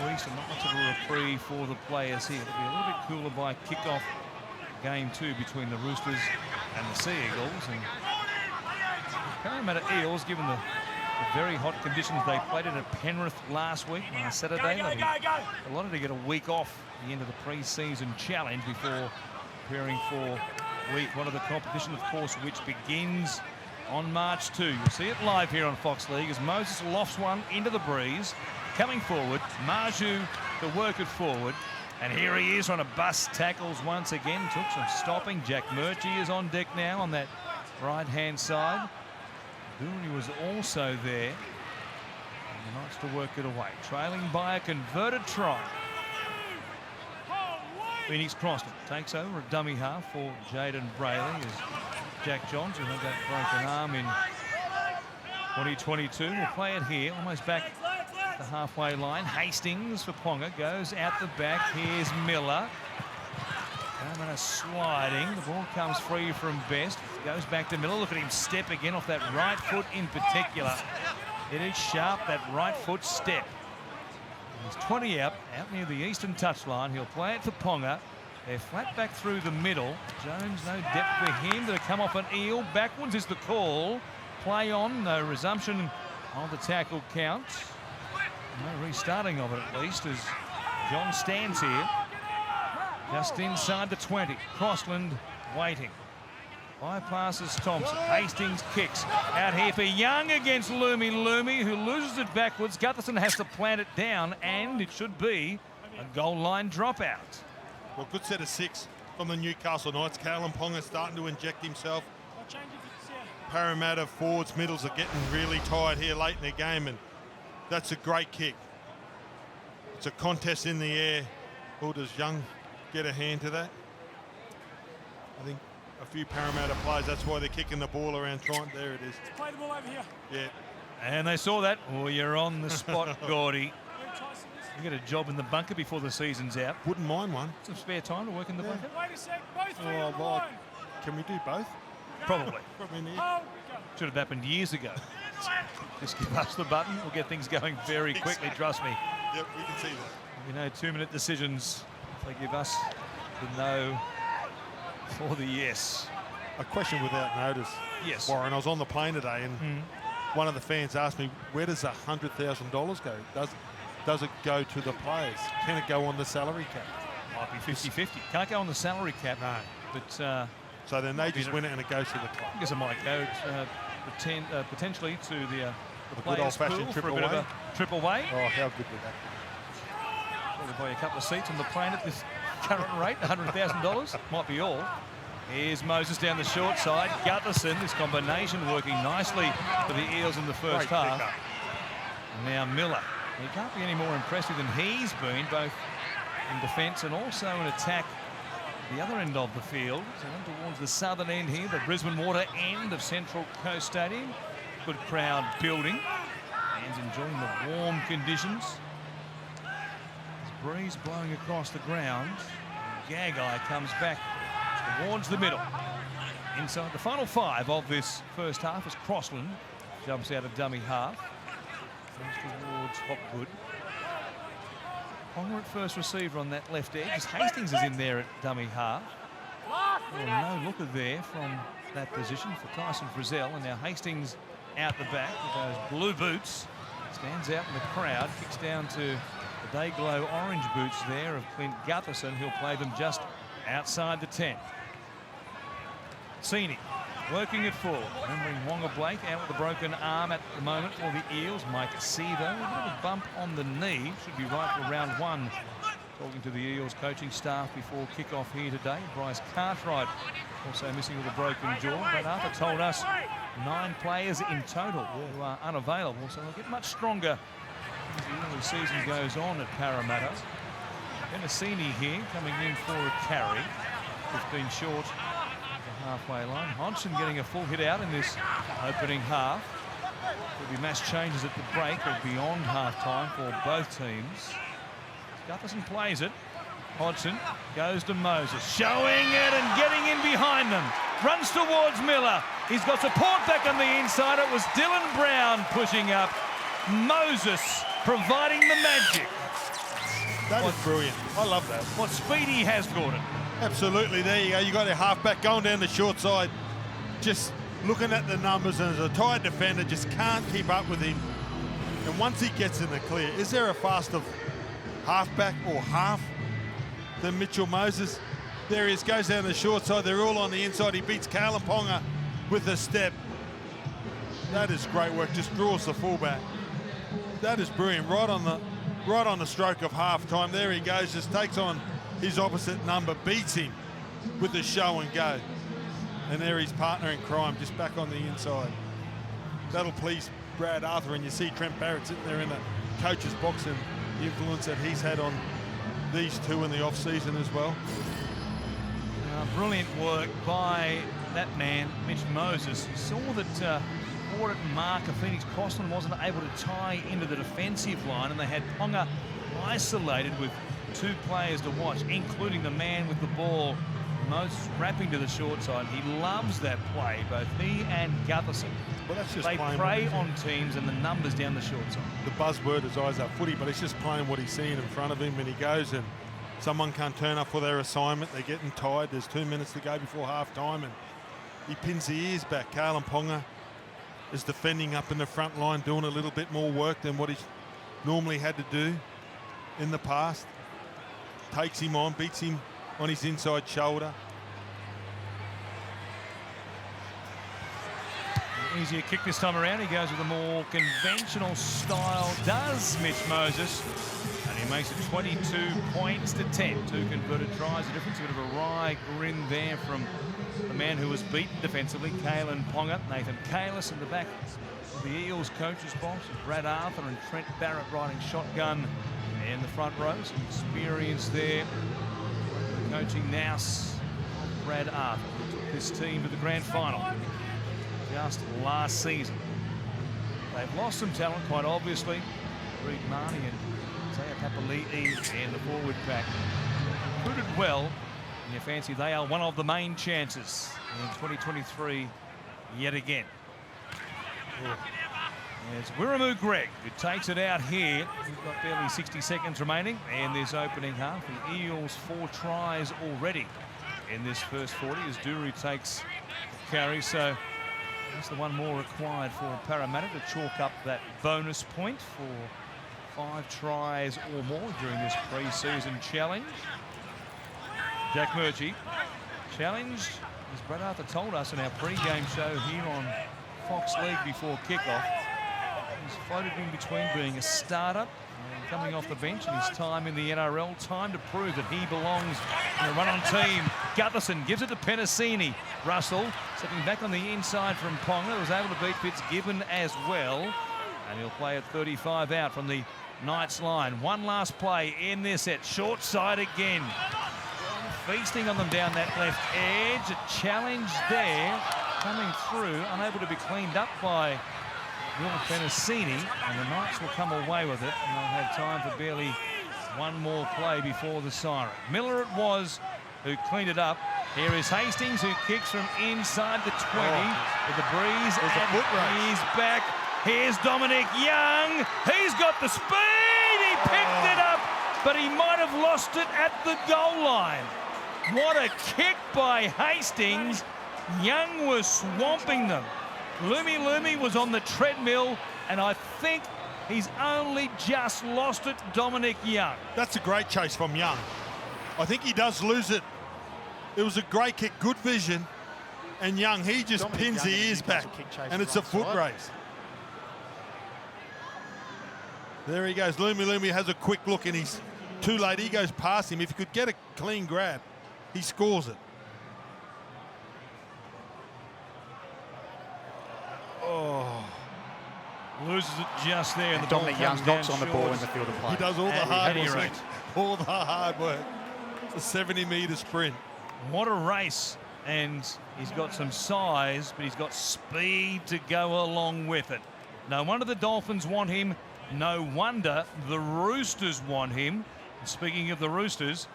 Weeks and not much of a reprieve for the players here. It'll be a little bit cooler by kickoff game 2 between the Roosters and the Sea Eagles. And Parramatta Eels, given the very hot conditions they played in at Penrith last week, last Saturday, they wanted to get a week off at the end of the pre-season challenge before preparing for week 1 of the competition, of course, which begins on March 2. You'll see it live here on Fox League as Moses lofts one into the breeze. Coming forward, Marju to work it forward. And here he is on a bust tackles once again. Took some stopping. Jack Murchie is on deck now on that right-hand side. Dooney was also there. And the Knights to work it away. Trailing by a converted try. Phoenix Croston takes over a dummy half for Jaden Brayley as Jack Johns, who had that broken arm in 2022, will play it here, almost back the halfway line. Hastings for Ponga, goes out the back. Here's Miller. Parramatta sliding. The ball comes free from Best. Goes back to Miller. Look at him step again off that right foot in particular. It is sharp, that right foot step. He's 20 out near the eastern touchline. He'll play it for Ponga. They're flat back through the middle. Jones, no depth for him. They'll come off an eel. Backwards is the call. Play on, no resumption of the tackle count. No restarting of it, at least, as John stands here just inside the 20. Crossland waiting. Bypasses Thompson. Hastings kicks out here for Young against Lumi, who loses it backwards. Gutherson has to plant it down, and it should be a goal line dropout. Well, good set of 6 from the Newcastle Knights. Kalyn Ponga starting to inject himself. Parramatta forwards, middles are getting really tired here late in the game, and that's a great kick. It's a contest in the air. Or does Young get a hand to that? I think a few Parramatta players, that's why they're kicking the ball around trying. There it is. Play the ball over here. Yeah. And they saw that. Oh, you're on the spot, Gordy. You get a job in the bunker before the season's out. Wouldn't mind one. Some spare time to work in the bunker? Wait a sec, both feet on the line. Can we do both? Probably. Probably need. Should have happened years ago. Just give us the button. We'll get things going very quickly, trust me. Yep, we can see that. You know, 2-minute decisions. They give us the no for the yes. A question without notice. Yes. Warren, I was on the plane today and one of the fans asked me, where does $100,000 go? Does it go to the players? Can it go on the salary cap? Might be 50-50. Can't go on the salary cap. No. But so then they just win it and it goes to the club. I guess it might go potentially to the good old-fashioned triple bit of way. a triple way. Oh, how good would that be? Probably buy a couple of seats on the plane at this current rate, $100,000. Might be all. Here's Moses down the short side. Gutherson, this combination working nicely for the Eels in the first half. And now Miller. He can't be any more impressive than he's been, both in defence and also in attack the other end of the field. So towards the southern end here, the Brisbane Water end of Central Coast Stadium. Good crowd building. Fans enjoying the warm conditions. There's breeze blowing across the ground. Gagai comes back towards the middle. Inside the final 5 of this first half as Crossland jumps out of dummy half. Comes towards Hopgood. Ponga at first receiver on that left edge. Hastings is in there at dummy half. Well, no looker there from that position for Tyson Frizzell. And now Hastings out the back with those blue boots. Stands out in the crowd. Kicks down to the day-glow orange boots there of Clint Gutherson. He'll play them just outside the 10. Sini working it full. Remembering Wonga Blake out with a broken arm at the moment for the Eels. Mike Seaver, a bit of a bump on the knee. Should be right for round 1. Talking to the Eels coaching staff before kick-off here today. Bryce Cartwright also missing with a broken jaw. But Arthur told us 9 players in total who are unavailable. So they'll get much stronger as the early season goes on at Parramatta. Benassini here coming in for a carry. 15 short halfway line. Hodgson getting a full hit out in this opening half. There'll be mass changes at the break or beyond half-time for both teams. Gutherson plays it. Hodgson goes to Moses, showing it and getting in behind them. Runs towards Miller. He's got support back on the inside. It was Dylan Brown pushing up. Moses providing the magic. That is brilliant. I love that. What speed he has, Gordon. Absolutely, there you go. You got a halfback going down the short side, just looking at the numbers, and as a tired defender, just can't keep up with him. And once he gets in the clear, is there a faster halfback or half than Mitchell Moses? There he is, goes down the short side. They're all on the inside. He beats Kalen Ponga with a step. That is great work. Just draws the fullback. That is brilliant. Right on the stroke of half time. There he goes. Just takes on his opposite number, beats him with the show and go. And there his partner in crime, just back on the inside. That'll please Brad Arthur, and you see Trent Barrett sitting there in the coach's box and the influence that he's had on these two in the off-season as well. Brilliant work by that man, Mitch Moses. He saw that forward marker Phoenix Crossland wasn't able to tie into the defensive line, and they had Ponga isolated with 2 players to watch, including the man with the ball. Moses wrapping to the short side. He loves that play, both he and Gutherson. Well, that's just they prey on teams and the numbers down the short side. The buzzword is eyes up footy, but it's just playing what he's seeing in front of him, and he goes and someone can't turn up for their assignment. They're getting tired. There's 2 minutes to go before half-time, and he pins the ears back. Kalen Ponga is defending up in the front line, doing a little bit more work than what he's normally had to do in the past. Takes him on, beats him on his inside shoulder. Easier kick this time around. He goes with a more conventional style, does Mitch Moses. And he makes it 22 points to 10. 2 converted tries. A difference, a bit of a wry grin there from the man who was beaten defensively, Kalen Ponga. Nathan Kalis in the back of the Eels coach's box. Brad Arthur and Trent Barrett riding shotgun in the front row. Some experience there. The coaching nous of Brad Arthur, who took this team to the grand final just last season. They've lost some talent, quite obviously. Reid Marnie and Zaya Papali'i in the forward pack. Recruited well, and you fancy they are one of the main chances in 2023 yet again. It's Wiramu Greg who takes it out here. We've got barely 60 seconds remaining in this opening half. The Eels 4 tries already in this first 40 as Duru takes the carry. So that's the one more required for Parramatta to chalk up that bonus point for 5 tries or more during this pre-season challenge. Jack Murchie challenged, as Brad Arthur told us in our pre-game show here on Fox League before kickoff. He's floated in between being a starter and coming off the bench, and his time in the NRL, time to prove that he belongs in a run-on team. Gutherson gives it to Penasini. Russell stepping back on the inside from Ponga, was able to beat Fitzgibbon as well, and he'll play at 35 out from the Knights line. One last play in this set, short side again. Feasting on them down that left edge. A challenge there, coming through, unable to be cleaned up by Will Penasini, and the Knights will come away with it, and they'll have time for barely one more play before the siren. Miller it was who cleaned it up. Here is Hastings, who kicks from inside the 20 with the breeze, and he's back. Here's Dominic Young. He's got the speed. He picked it up, but he might have lost it at the goal line. What a kick by Hastings. Young was swamping them. Lumi was on the treadmill, and I think he's only just lost it, Dominic Young. That's a great chase from Young. I think he does lose it. It was a great kick, good vision. And Young, he just Dominic pins Young the ears back, and it's a foot race. There he goes. Lumi has a quick look, and he's too late. He goes past him. If he could get a clean grab, he scores it. Oh. Loses it just there. And the Dominic ball Young comes knocks down on the ball short. in the field of play. He does all the At hard any work. rate. All the hard work. It's a 70-metre sprint. What a race. And he's got some size, but he's got speed to go along with it. No wonder the Dolphins want him. No wonder the Roosters want him. And speaking of the Roosters,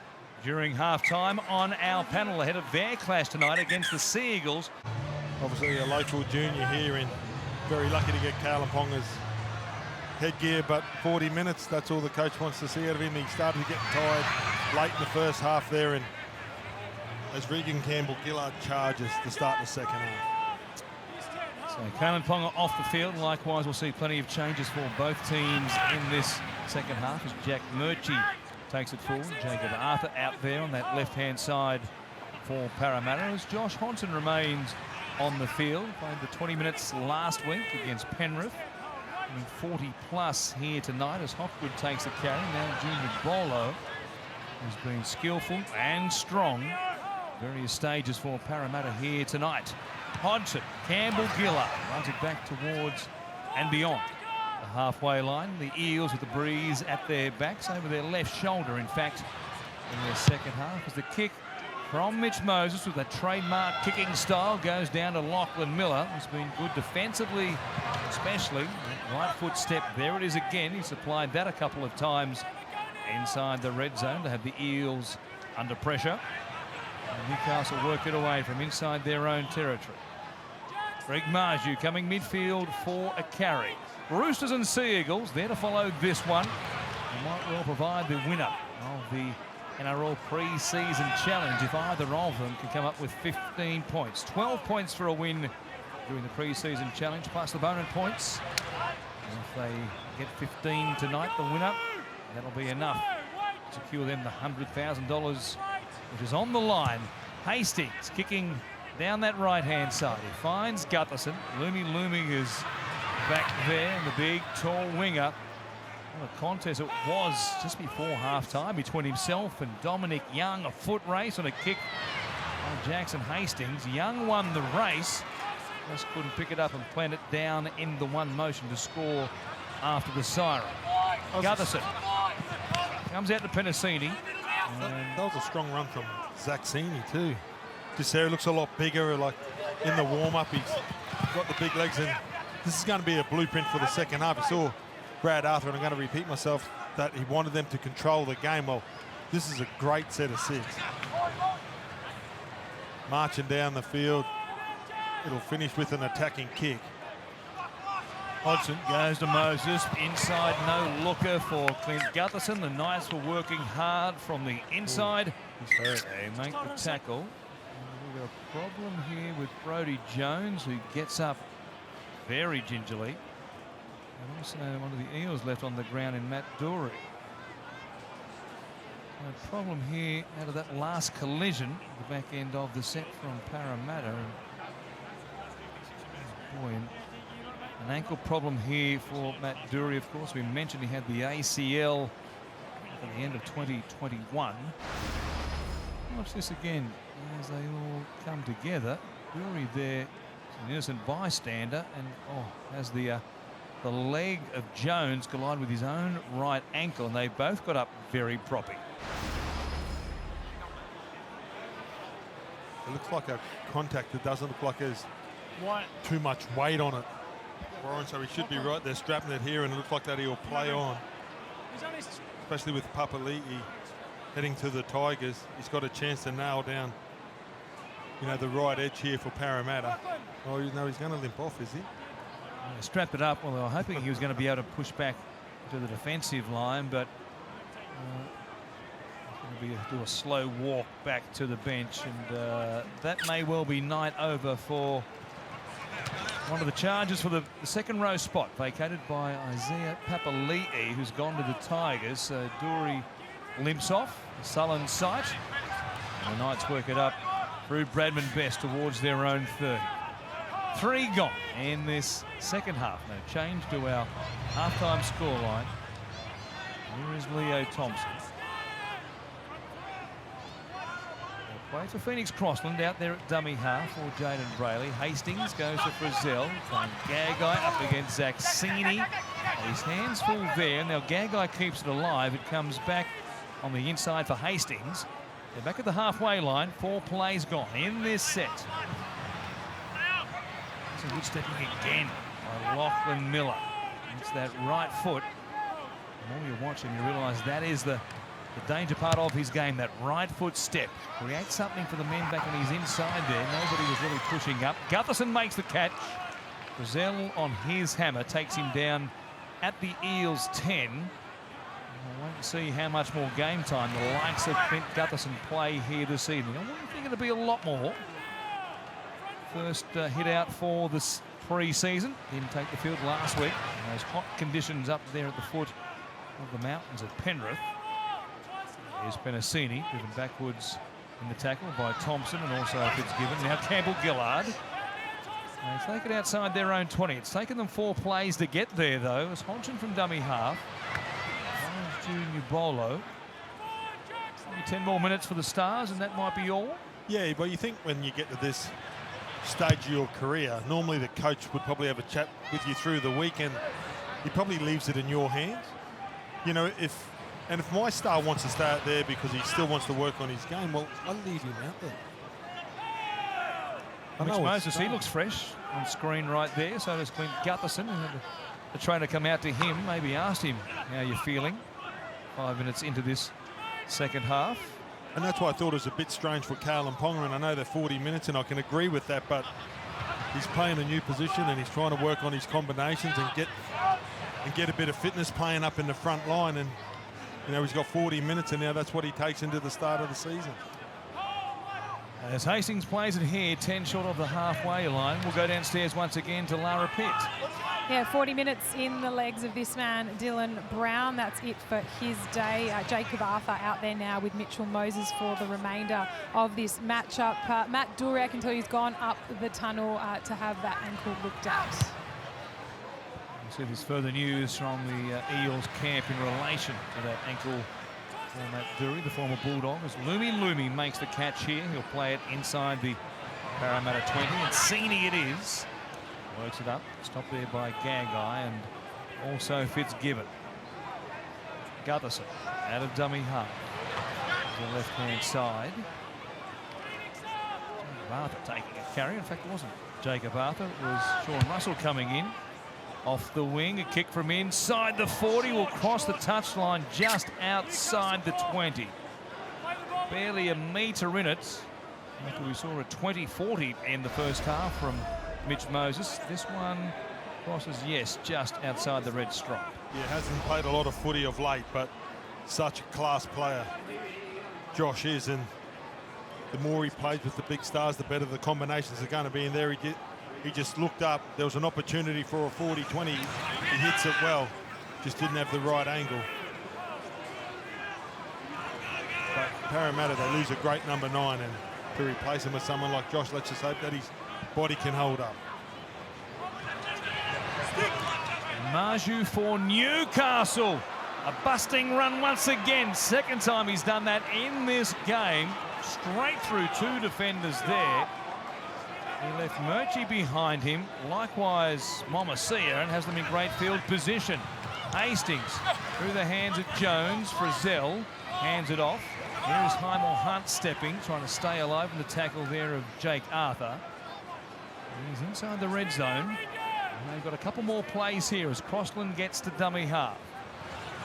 during halftime on our panel ahead of their clash tonight against the Sea Eagles. Obviously a local junior here, and very lucky to get Kalyn Ponga's headgear, but 40 minutes, that's all the coach wants to see out of him. He started getting tired late in the first half there, and as Regan Campbell-Gillard charges to start the second half. So Kalyn Ponga off the field. Likewise, we'll see plenty of changes for both teams in this second half as Jack Murchie takes it forward. Jacob Arthur out there on that left-hand side for Parramatta as Josh Hodgson remains on the field. Played the 20 minutes last week against Penrith. 40 plus here tonight as Hopgood takes the carry. Now Junior Bolo has been skillful and strong. Various stages for Parramatta here tonight. Hodgson, Campbell-Gillard runs it back towards and beyond the halfway line. The Eels with the breeze at their backs, over their left shoulder, in fact, in their second half, as the kick from Mitch Moses with a trademark kicking style goes down to Lachlan Miller, who's been good defensively, especially. That right foot step, there it is again. He's applied that a couple of times inside the red zone to have the Eels under pressure. And Newcastle work it away from inside their own territory. Greg Marju coming midfield for a carry. Roosters and Sea Eagles there to follow this one. They might well provide the winner of the NRL pre-season challenge if either of them can come up with 15 points. 12 points for a win during the pre-season challenge, plus the bonus points. And if they get 15 tonight, the winner, that'll be enough to secure them the $100,000, which is on the line. Hastings kicking down that right-hand side. He finds Gutherson. Lumi is back there, and the big, tall winger. What a contest it was just before half-time between himself and Dominic Young. A foot race on a kick by Jackson Hastings. Young won the race. Just couldn't pick it up and plant it down in the one motion to score after the siren. Gutherson comes out to Penasini. That was a strong run from Zaxini too. Deseri looks a lot bigger, like in the warm-up. He's got the big legs, and this is going to be a blueprint for the second half. You saw Brad Arthur, and I'm going to repeat myself, that he wanted them to control the game. Well, this is a great set of 6. Marching down the field. It'll finish with an attacking kick. Hodgson goes to Moses. Inside, no looker for Clint Gutherson. The Knights were working hard from the inside. They make the tackle. We've got a problem here with Brodie Jones, who gets up very gingerly. And also one of the Eels left on the ground in Matt Doorey. A problem here out of that last collision, the back end of the set from Parramatta. Boy, an ankle problem here for Matt Doorey. Of course, we mentioned he had the ACL at the end of 2021. Watch this again as they all come together. Doorey there, an innocent bystander, and has the leg of Jones collide with his own right ankle, and they both got up very proppy. It looks like a contact. It doesn't look like there's too much weight on it, Warren, so he should be right there strapping it here, and it looks like that he'll play on. Especially with Papali'i heading to the Tigers, he's got a chance to nail down, the right edge here for Parramatta. Oh, no, he's going to limp off, is he? Strapped it up. Well, they were hoping he was going to be able to push back to the defensive line, but he's going to do a slow walk back to the bench, and that may well be night over for one of the charges for the second row spot, vacated by Isaiah Papali'i, who's gone to the Tigers. So Doorey limps off, sullen sight. And the Knights work it up through Bradman Best towards their own 30. 3 gone in this second half. No change to our halftime scoreline. Here is Leo Thompson. Play for Phoenix Crossland out there at dummy half for Jaden Brayley. Hastings goes to Frizzell. Gagai up against Zaxini. His hands full there. Now Gagai keeps it alive. It comes back on the inside for Hastings. They're back at the halfway line. 4 plays gone in this set. It's a good stepping again by Lachlan Miller. It's that right foot. The more you watch him, you realise that is the danger part of his game. That right foot step creates something for the men back on his inside there. Nobody was really pushing up. Gutherson makes the catch. Frizzell on his hammer takes him down at the Eels 10. We'll wait and see how much more game time the likes of Clint Gutherson play here this evening. I wonder if they're going to be a lot more. First hit out for this pre-season. Didn't take the field last week. And those hot conditions up there at the foot of the mountains at Penrith. Here's Penasini driven backwards in the tackle by Thompson and also Fitzgibbon. Now Campbell-Gillard. They take it outside their own 20. It's taken them 4 plays to get there, though. It's Hodgson from dummy half. Junior Bolo. Maybe 10 more minutes for the Stars, and that might be all. Yeah, but you think when you get to this stage of your career, normally the coach would probably have a chat with you through the week, and he probably leaves it in your hands. If my star wants to stay out there because he still wants to work on his game, well, I'll leave him out there. Mitch Moses, he looks fresh on screen right there. So does Clint Gutherson. And had the trainer come out to him, maybe asked him how you're feeling 5 minutes into this second half. And that's why I thought it was a bit strange for Kalen Ponga, and I know they're 40 minutes, and I can agree with that, but he's playing a new position and he's trying to work on his combinations and get a bit of fitness playing up in the front line. And he's got 40 minutes, and now that's what he takes into the start of the season. As Hastings plays it here, 10 short of the halfway line. We'll go downstairs once again to Lara Pitt. Yeah, 40 minutes in the legs of this man, Dylan Brown. That's it for his day. Jacob Arthur out there now with Mitchell Moses for the remainder of this matchup. Matt Doorey, I can tell you, has gone up the tunnel to have that ankle looked at. We'll see if there's further news from the Eels camp in relation to that ankle for Matt Doorey, the former Bulldog. As Lumi makes the catch here. He'll play it inside the Parramatta 20, and Sini it is. Works it up, stopped there by Gagai and also Fitzgibbon. Gutherson out of dummy half. The left-hand side. Jacob Arthur taking a carry. In fact, it wasn't Jacob Arthur, it was Sean Russell coming in. Off the wing, a kick from inside the 40 will cross the touchline just outside the 20. Barely a metre in it. After we saw a 20-40 in the first half from Mitch Moses. This one Crosses, yes, just outside the red stripe. Yeah, hasn't played a lot of footy of late, but such a class player Josh is, and the more he plays with the big stars, the better the combinations are going to be in there. He just looked up. There was an opportunity for a 40-20. He hits it well, just didn't have the right angle. But Parramatta, they lose a great number 9, and to replace him with someone like Josh, let's just hope that his body can hold up. Marju for Newcastle. A busting run once again. Second time he's done that in this game. Straight through 2 defenders there. He left Murchie behind him. Likewise, Momasia, and has them in great field position. Hastings through the hands of Jones. Frizzell hands it off. Here is Hymel Hunt stepping, trying to stay alive in the tackle there of Jake Arthur. He's inside the red zone. And they've got a couple more plays here as Crossland gets to dummy half.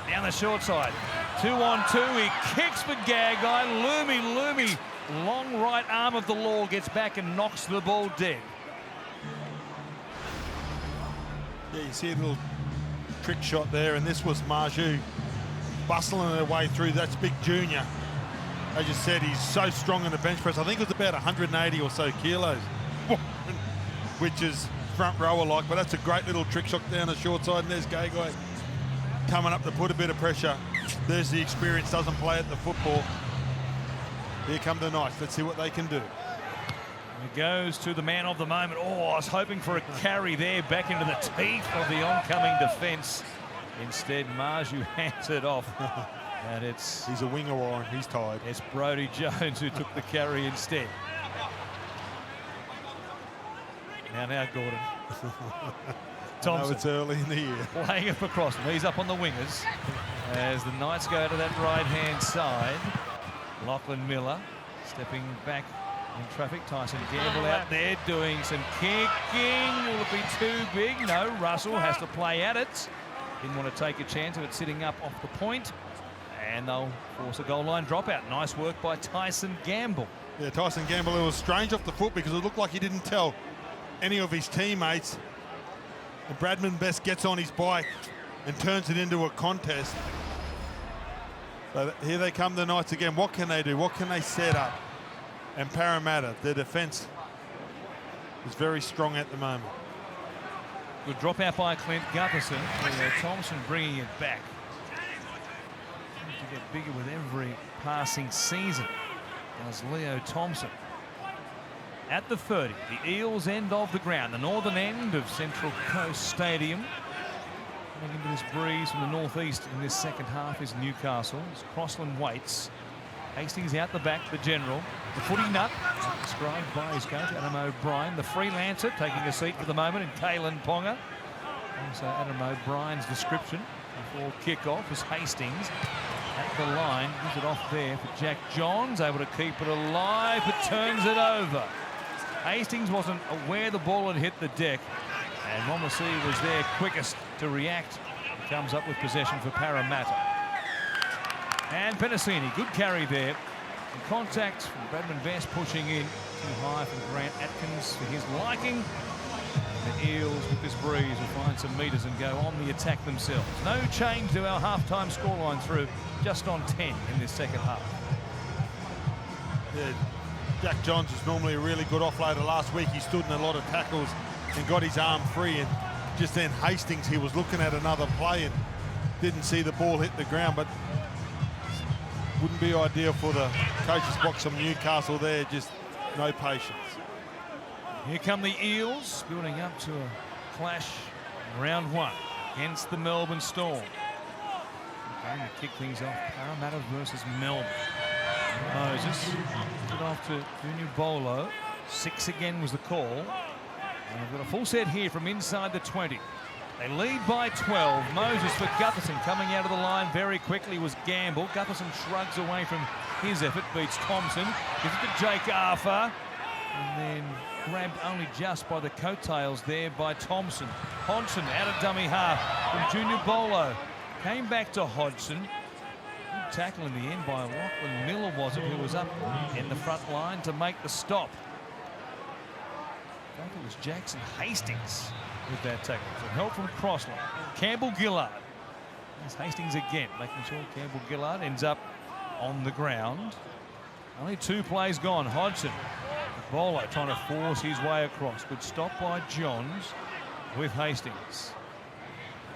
Down the short side. 2-on-2. He kicks for Gagai. Loomy. Long right arm of the law gets back and knocks the ball dead. Yeah, you see a little trick shot there, and this was Marju bustling her way through. That's big junior. As you said, he's so strong in the bench press. I think it was about 180 or so kilos, which is front rower like, but that's a great little trick shot down the short side, and there's Gagai coming up to put a bit of pressure. There's the experience, doesn't play at the football. Here come the Knights. Let's see what they can do. It goes to the man of the moment. Oh, I was hoping for a carry there back into the teeth of the oncoming defence. Instead, Marju hands it off. And he's a winger, Warren. He's tired. It's Brodie Jones who took the carry instead. Now, Gordon. Thompson. It's early in the year. Playing it for Crossland. He's up on the wingers as the Knights go to that right-hand side. Lachlan Miller stepping back in traffic. Tyson Gamble out there doing some kicking. Will it be too big? No, Russell has to play at it. Didn't want to take a chance of it sitting up off the point. And they'll force a goal line dropout. Nice work by Tyson Gamble. Yeah, Tyson Gamble, it was strange off the foot because it looked like he didn't tell any of his teammates. And Bradman Best gets on his bike and turns it into a contest. But here they come, the Knights again. What can they do? What can they set up? And Parramatta, their defence is very strong at the moment. Good drop out by Clint Gutherson. Thompson bringing it back. Seems to get bigger with every passing season, does Leo Thompson. At the 30, the Eels end of the ground, the northern end of Central Coast Stadium. Coming into this breeze from the northeast in this second half is Newcastle. As Crossland waits. Hastings out the back, the general. The footy nut, described by his coach, Adam O'Brien. The freelancer taking a seat for the moment in Kalen Ponga. Also Adam O'Brien's description before kick-off was Hastings at the line. Gives it off there for Jack Johns, able to keep it alive, but turns it over. Hastings wasn't aware the ball had hit the deck, and Momasia was there quickest to react. He comes up with possession for Parramatta. And Penasini, good carry there. In contact from Bradman Best pushing in too high from Grant Atkins for his liking. The Eels with this breeze will find some metres and go on the attack themselves. No change to our half-time scoreline through just on 10 in this second half. Yeah, Jack Johns is normally a really good offloader. Last week he stood in a lot of tackles and got his arm free, and just then Hastings, he was looking at another play and didn't see the ball hit the ground, but wouldn't be ideal for the coach's box from Newcastle there, just no patience. Here come the Eels, building up to a clash in round 1 against the Melbourne Storm. Going to kick things off, Parramatta versus Melbourne. Moses put off to Junior Bolo. 6 again was the call. And we've got a full set here from inside the 20. They lead by 12. Moses for Gutherson coming out of the line very quickly was Gamble. Gutherson shrugs away from his effort, beats Thompson. Gives it to Jake Arthur. And then grabbed only just by the coattails there by Thompson. Hodgson out of dummy half from Junior Bolo. Came back to Hodgson. Good tackle in the end by Lachlan Miller, was it, who was up in the front line to make the stop. I think it was Jackson Hastings with that tackle. So help from Crossland. Campbell Gillard. There's Hastings again, making sure Campbell Gillard ends up on the ground. Only 2 plays gone. Hodgson, Bolo trying to force his way across. Good stop by Johns with Hastings.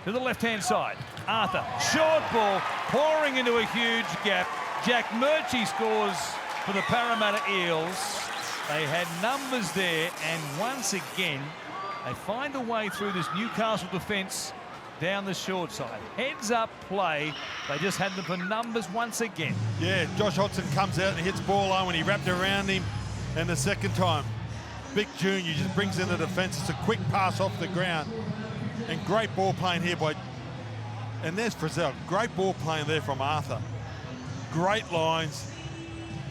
To the left-hand side, Arthur, short ball, pouring into a huge gap. Jack Murchie scores for the Parramatta Eels. They had numbers there, and once again, they find a way through this Newcastle defence down the short side. Heads up play, they just had them for numbers once again. Yeah, Josh Hodgson comes out and hits ball on when he wrapped around him, and the second time, Vic Junior just brings in the defence. It's a quick pass off the ground. And great ball playing here by, and there's Frizzell. Great ball playing there from Arthur. Great lines,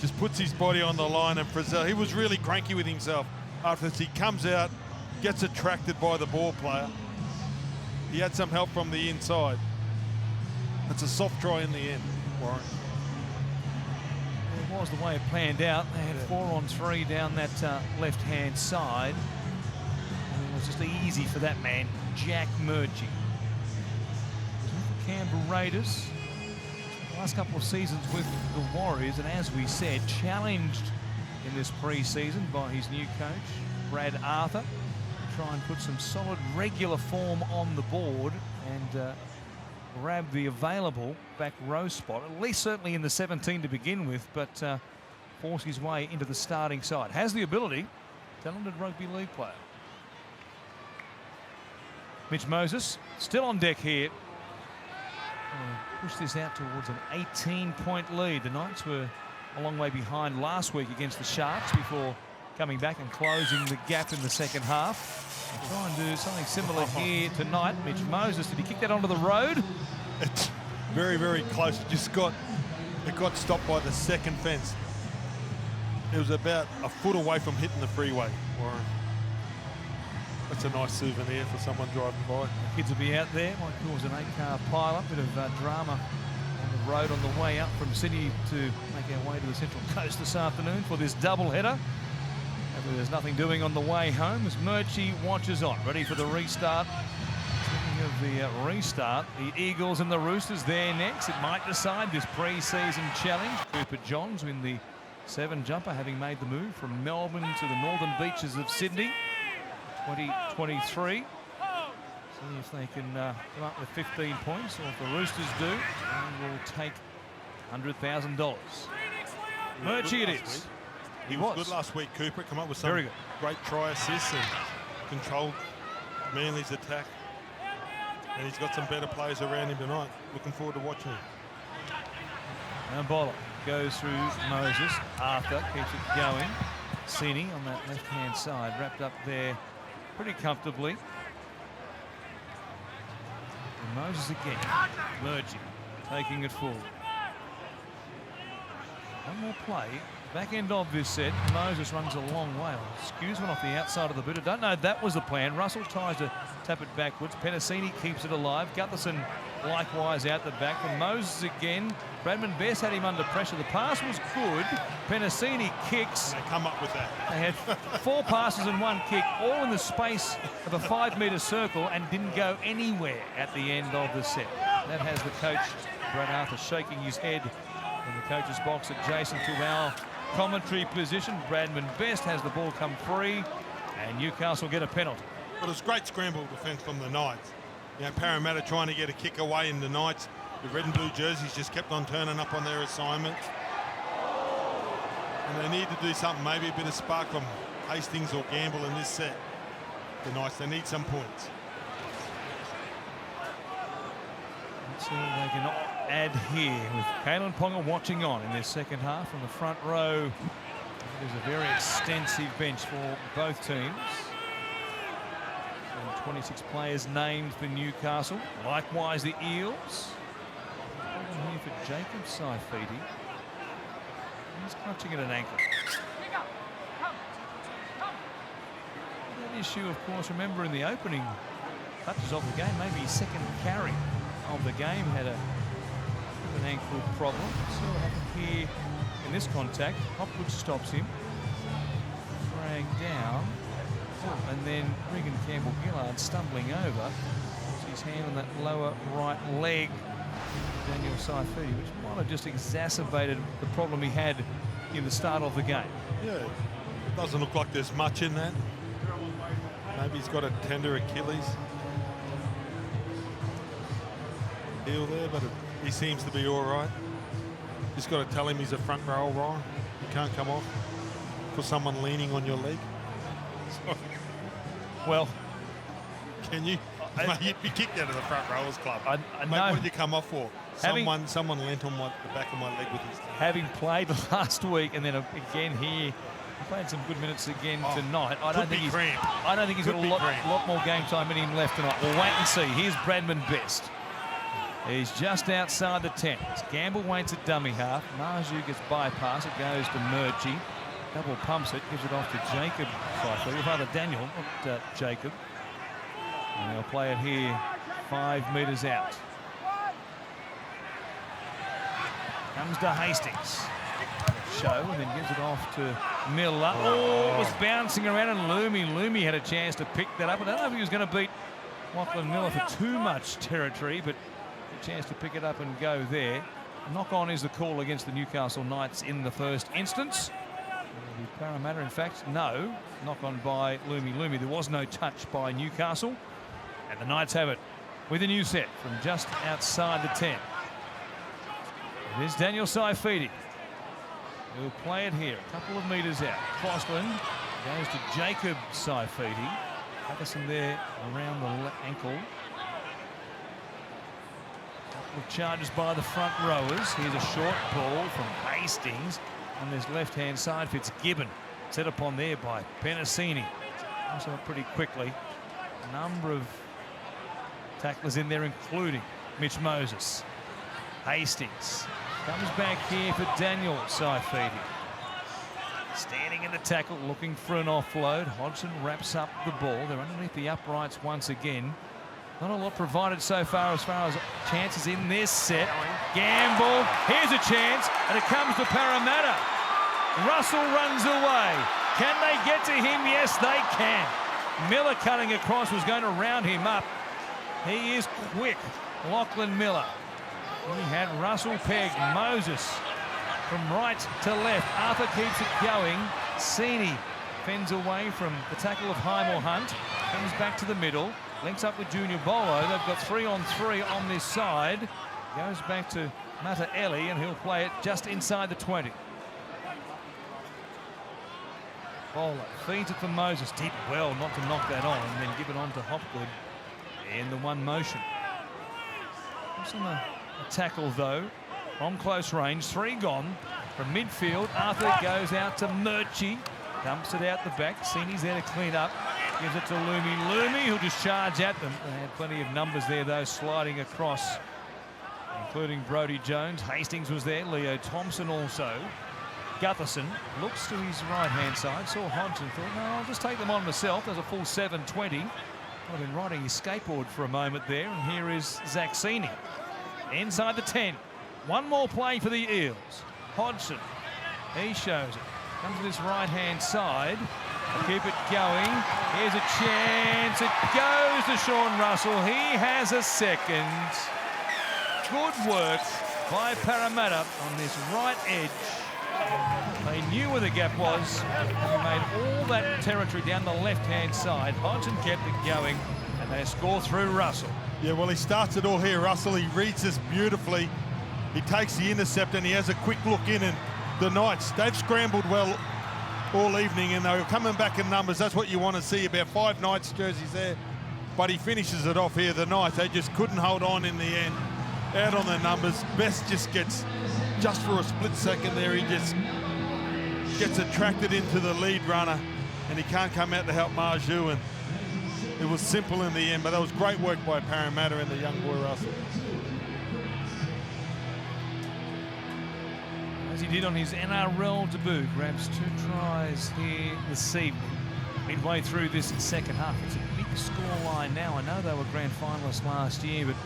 just puts his body on the line, and Frizzell, he was really cranky with himself after this. He comes out, gets attracted by the ball player. He had some help from the inside. It's a soft try in the end, Warren. It was the way it planned out. They had 4-on-3 down that left-hand side. And it was just easy for that man, Jack Murchie. Canberra Raiders, last couple of seasons with the Warriors, and as we said, challenged in this pre-season by his new coach, Brad Arthur, to try and put some solid regular form on the board and grab the available back row spot, at least certainly in the 17 to begin with, but force his way into the starting side. Has the ability, talented rugby league player. Mitch Moses still on deck here. Push this out towards an 18-point lead. The Knights were a long way behind last week against the Sharks before coming back and closing the gap in the second half. They'll try and do something similar here tonight. Mitch Moses, did he kick that onto the road? It's very, very close. It got stopped by the second fence. It was about a foot away from hitting the freeway, Warren. That's a nice souvenir for someone driving by. The kids will be out there. Might cause an 8-car pile-up. Bit of drama on the road on the way up from Sydney to make our way to the Central Coast this afternoon for this double-header. Hopefully there's nothing doing on the way home as Murchie watches on, ready for the restart. Speaking of the restart, the Eagles and the Roosters there next. It might decide this pre-season challenge. Cooper Johns in the 7-jumper, having made the move from Melbourne to the northern beaches of Sydney. 2023. See if they can come up with 15 points, or if the Roosters do, they will take $100,000. Murchie it is. He was good last week, Cooper. Come up with some very good, great try assists and controlled Manly's attack. And he's got some better players around him tonight. Looking forward to watching him. And Boller goes through Moses. Arthur keeps it going. Sini on that left-hand side, wrapped up there pretty comfortably. And Moses again. Murchie taking it forward. One more play. Back end of this set. Moses runs a long way. Skews one off the outside of the boot. I don't know if that was the plan. Russell tries to tap it backwards. Penasini keeps it alive. Gutherson likewise out the back. And Moses again. Bradman Best had him under pressure. The pass was good. Penasini kicks. They come up with that. They had 4 passes and 1 kick, all in the space of a 5-metre circle, and didn't go anywhere at the end of the set. That has the coach, Brad Arthur, shaking his head in the coach's box adjacent to our commentary position. Bradman Best has the ball come free, and Newcastle get a penalty. But it was great scramble defence from the Knights. You know, Parramatta trying to get a kick away, in the Knights, the red and blue jerseys just kept on turning up on their assignment. And they need to do something, maybe a bit of spark from Hastings or Gamble in this set. The Knights, they need some points. Let's see what they can add here with Kalen Ponga watching on in their second half from the front row. It is a very extensive bench for both teams. 26 players named for Newcastle. Likewise, the Eels. Here for Jacob Saifidi. He's clutching at an ankle. That issue, of course, remember in the opening touches of the game, maybe his second carry of the game, had an ankle problem. See what happened here in this contact. Hopwood stops him. Dragged down. Oh, and then Regan Campbell-Gillard stumbling over. His hand on that lower right leg, Daniel Saifidi, which might have just exacerbated the problem he had in the start of the game. Yeah, it doesn't look like there's much in that. Maybe he's got a tender Achilles heel there, but he seems to be all right. Just got to tell him he's a front row, Ryan. You can't come off for someone leaning on your leg. Well, can you? You'd be kicked out of the front rowers club. I Mate, know. what did you come off for? Someone leant on the back of my leg with his. Having played last week and then again here, he played some good minutes again tonight. I don't think he's got a lot more game time in him left tonight. We'll wait and see. Here's Bradman Best. He's just outside the 10. Gamble waits at dummy half. Marju gets bypass. It goes to Murchie. Double pumps it, gives it off to Jacob. Rather Daniel, not Jacob. And they'll play it here 5 metres out. Comes to Hastings. Show and then gives it off to Miller. Oh, it was bouncing around and Loomy had a chance to pick that up. I don't know if he was going to beat Lachlan Miller for too much territory, but a chance to pick it up and go there. Knock on is the call against the Newcastle Knights in the first instance. Parramatta, in fact, no. Knock on by Loomy. There was no touch by Newcastle. And the Knights have it with a new set from just outside the 10. There's Daniel Saifidi. He'll play it here, a couple of metres out. Crossland goes to Jacob Saifidi. Patterson there around the ankle. Couple of charges by the front rowers. Here's a short ball from Hastings on his left-hand side. Fitzgibbon set upon there by Penasini. Also pretty quickly. A number of tacklers in there, including Mitch Moses. Hastings comes back here for Daniel Saifidi. Standing in the tackle, looking for an offload. Hodgson wraps up the ball. They're underneath the uprights once again. Not a lot provided so far as chances in this set. Gamble, here's a chance, and it comes to Parramatta. Russell runs away. Can they get to him? Yes, they can. Miller cutting across, was going to round him up. He is quick, Lachlan Miller. He had Russell pegged. Moses from right to left. Arthur keeps it going. Sini fends away from the tackle of Highmore Hunt. Comes back to the middle. Links up with Junior Bolo. They've got 3-on-3 on this side. Goes back to Mataeli, and he'll play it just inside the 20. Bolo feeds it for Moses. Did well not to knock that on, and then give it on to Hopgood in the one motion. A tackle, though, from close range. 3 gone from midfield. Arthur goes out to Murchie. Dumps it out the back. Sini's there to clean up. Gives it to Loomy, who'll just charge at them. They had plenty of numbers there, though, sliding across, including Brodie Jones. Hastings was there. Leo Thompson also. Gutherson looks to his right-hand side. Saw Hodgson, thought, no, I'll just take them on myself. There's a full 7:20. I've been riding his skateboard for a moment there, and here is Zach Sini. Inside the 10. One more play for the Eels. Hodgson, he shows it. Comes to this right-hand side. Keep it going. Here's a chance. It goes to Sean Russell. He has a second. Good work by Parramatta on this right edge. They knew where the gap was. They made all that territory down the left-hand side. Hodgson kept it going, and they score through Russell. Yeah, well, he starts it all here, Russell. He reads this beautifully. He takes the intercept, and he has a quick look in, and the Knights, they've scrambled well all evening, and they were coming back in numbers. That's what you want to see. About 5 Knights jerseys there, but he finishes it off here. The Knights, they just couldn't hold on in the end. Out on the numbers. Best just gets, just for a split second there, he just gets attracted into the lead runner, and he can't come out to help Marju, and it was simple in the end, but that was great work by Parramatta and the young boy Russell. As he did on his NRL debut, grabs 2 tries here this evening. Midway through this second half, it's a big scoreline now. I know they were grand finalists last year, but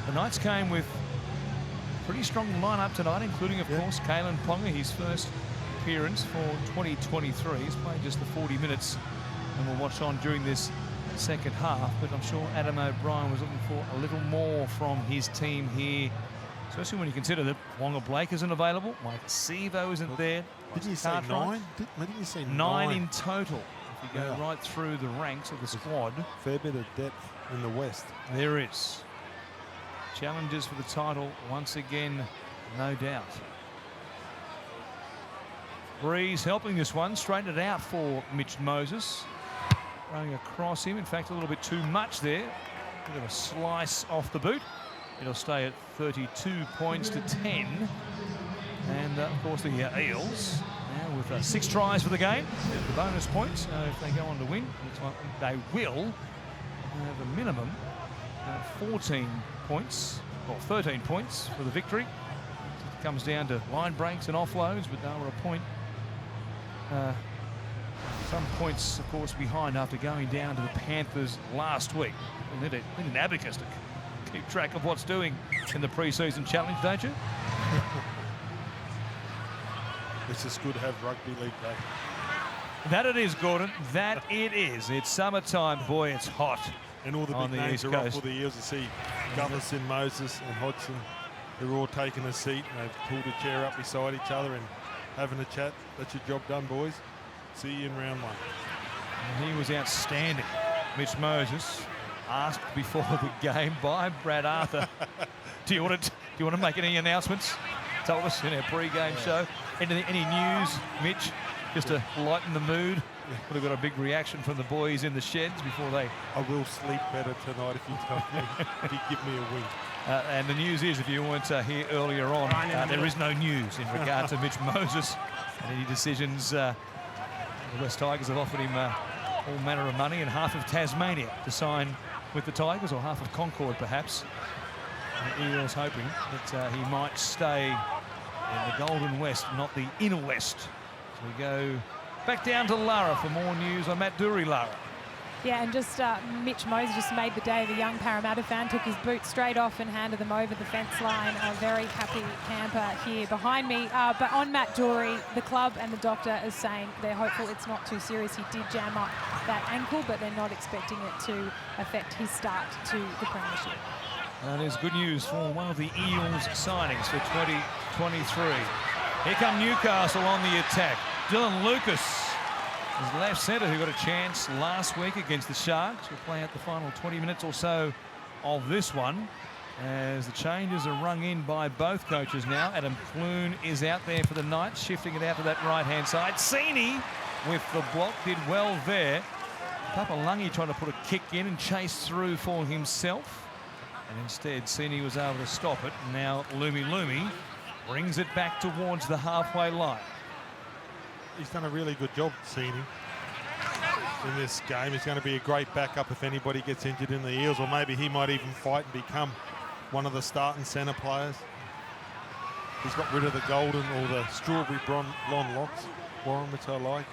the Knights came with a pretty strong lineup tonight, including, of course, Kalen Ponga, his first appearance for 2023. He's played just the 40 minutes and we'll watch on during this second half. But I'm sure Adam O'Brien was looking for a little more from his team here, especially when you consider that Wonga Blake isn't available, Mike Sevo isn't there. Didn't you say Cartwright. 9? Didn't you say 9 in total if you go Yeah. right through the ranks of the squad. Fair bit of depth in the West. There is. Challenges for the title once again, no doubt. Breeze helping this one, straightened it out for Mitch Moses. Running across him, in fact a little bit too much there. Bit of a slice off the boot. It'll stay at 32 points to 10. And of course the Eels now with 6 tries for the game. There's the bonus points. If they go on to win, looks like they will have a minimum 14 points, or 13 points for the victory. It comes down to line breaks and offloads, but they were a point. Some points, of course, behind after going down to the Panthers last week. We need an abacus to keep track of what's doing in the pre-season challenge, don't you? It's just good to have rugby league back. That it is, Gordon. That it is. It's summertime. Boy, it's hot. And all the On big the names East are up Coast. for the Eels. You see Gutherson, Moses and Hodgson. They're all taking a seat and they've pulled a chair up beside each other and having a chat. That's your job done, boys. See you in round 1. And he was outstanding. Mitch Moses, asked before the game by Brad Arthur, do you want to make any announcements? Told us in our pre-game show. Any news, Mitch, just to lighten the mood? Would have got a big reaction from the boys in the sheds before they... I will sleep better tonight if you tell me, if you give me a wink. and the news is, if you weren't here earlier on, there is no news in regard to Mitch Moses. And any decisions, the West Tigers have offered him all manner of money and half of Tasmania to sign with the Tigers, or half of Concord perhaps. And the Eels hoping that he might stay in the Golden West, not the Inner West. So we go back down to Lara for more news on Matt Dury, Lara. Yeah, and just Mitch Moses just made the day of a young Parramatta fan, took his boots straight off and handed them over the fence line. A very happy camper here behind me. But on Matt Dury, the club and the doctor is saying they're hopeful it's not too serious. He did jam up that ankle, but they're not expecting it to affect his start to the premiership. That is good news for one of the Eels signings for 2023. Here come Newcastle on the attack. Dylan Lucas is left centre, who got a chance last week against the Sharks. We'll play out the final 20 minutes or so of this one as the changes are rung in by both coaches now. Adam Clune is out there for the night, shifting it out to that right-hand side. Sini with the block, did well there. Papalungi trying to put a kick in and chase through for himself. And instead, Sini was able to stop it. Now Lumi brings it back towards the halfway line. He's done a really good job, Sini, in this game. He's going to be a great backup if anybody gets injured in the Eels, or maybe he might even fight and become one of the starting centre players. He's got rid of the golden or the strawberry blonde locks, Warren, which I like.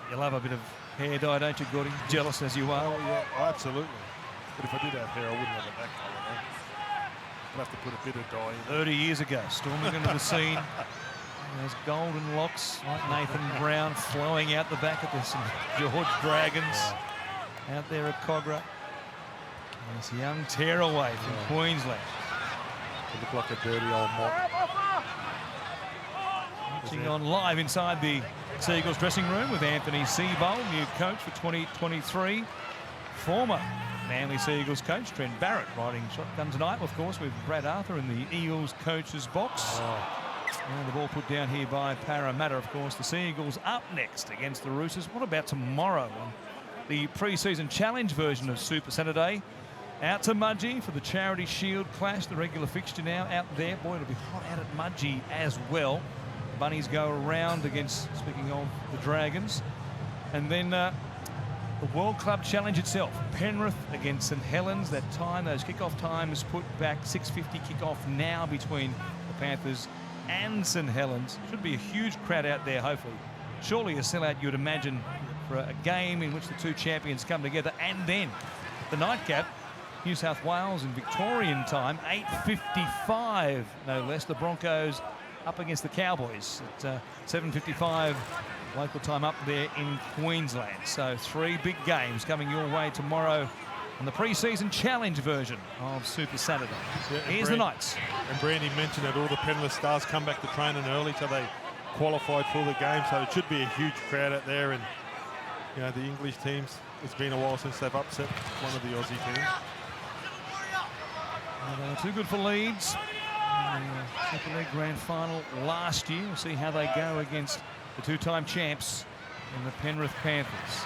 You love a bit of hair dye, don't you, Gordy? Jealous as you are. Oh, yeah, absolutely. But if I did have hair, I wouldn't have it that colour. I'd have to put a bit of dye in. 30 years ago, storming into the scene. Those golden locks like Nathan Brown flowing out the back of the St George Dragons out there at Cogra. And this young tearaway from Queensland. It looked like a dirty old mop. Watching on live inside the Seagulls dressing room with Anthony Seabold, new coach for 2023. Former Manly Seagulls coach Trent Barrett riding shotgun tonight, of course, with Brad Arthur in the Eels coach's box. And the ball put down here by Parramatta, of course. The Seagulls up next against the Roosters. What about tomorrow on the pre-season challenge version of Super Saturday? Out to Mudgee for the Charity Shield clash, the regular fixture now out there. Boy, it'll be hot out at Mudgee as well. The Bunnies go around against, speaking of the Dragons. And then the World Club Challenge itself. Penrith against St Helens. That time, those kickoff times put back. 6:50 kickoff now between the Panthers and St Helens. Should be a huge crowd out there, hopefully. Surely a sellout, you'd imagine, for a game in which the two champions come together. And then the nightcap, New South Wales in Victorian time, 8:55, no less. The Broncos up against the Cowboys at 7:55 local time up there in Queensland. So 3 big games coming your way tomorrow on the pre-season challenge version of Super Saturday. Yeah, Here's the Knights. And Brandy mentioned that all the Penrith stars come back to training early, so they qualified for the game. So it should be a huge crowd out there. And you know, the English teams, it's been a while since they've upset one of the Aussie teams. They were too good for Leeds in the Super League Grand Final last year. We'll see how they go against the 2-time champs in the Penrith Panthers.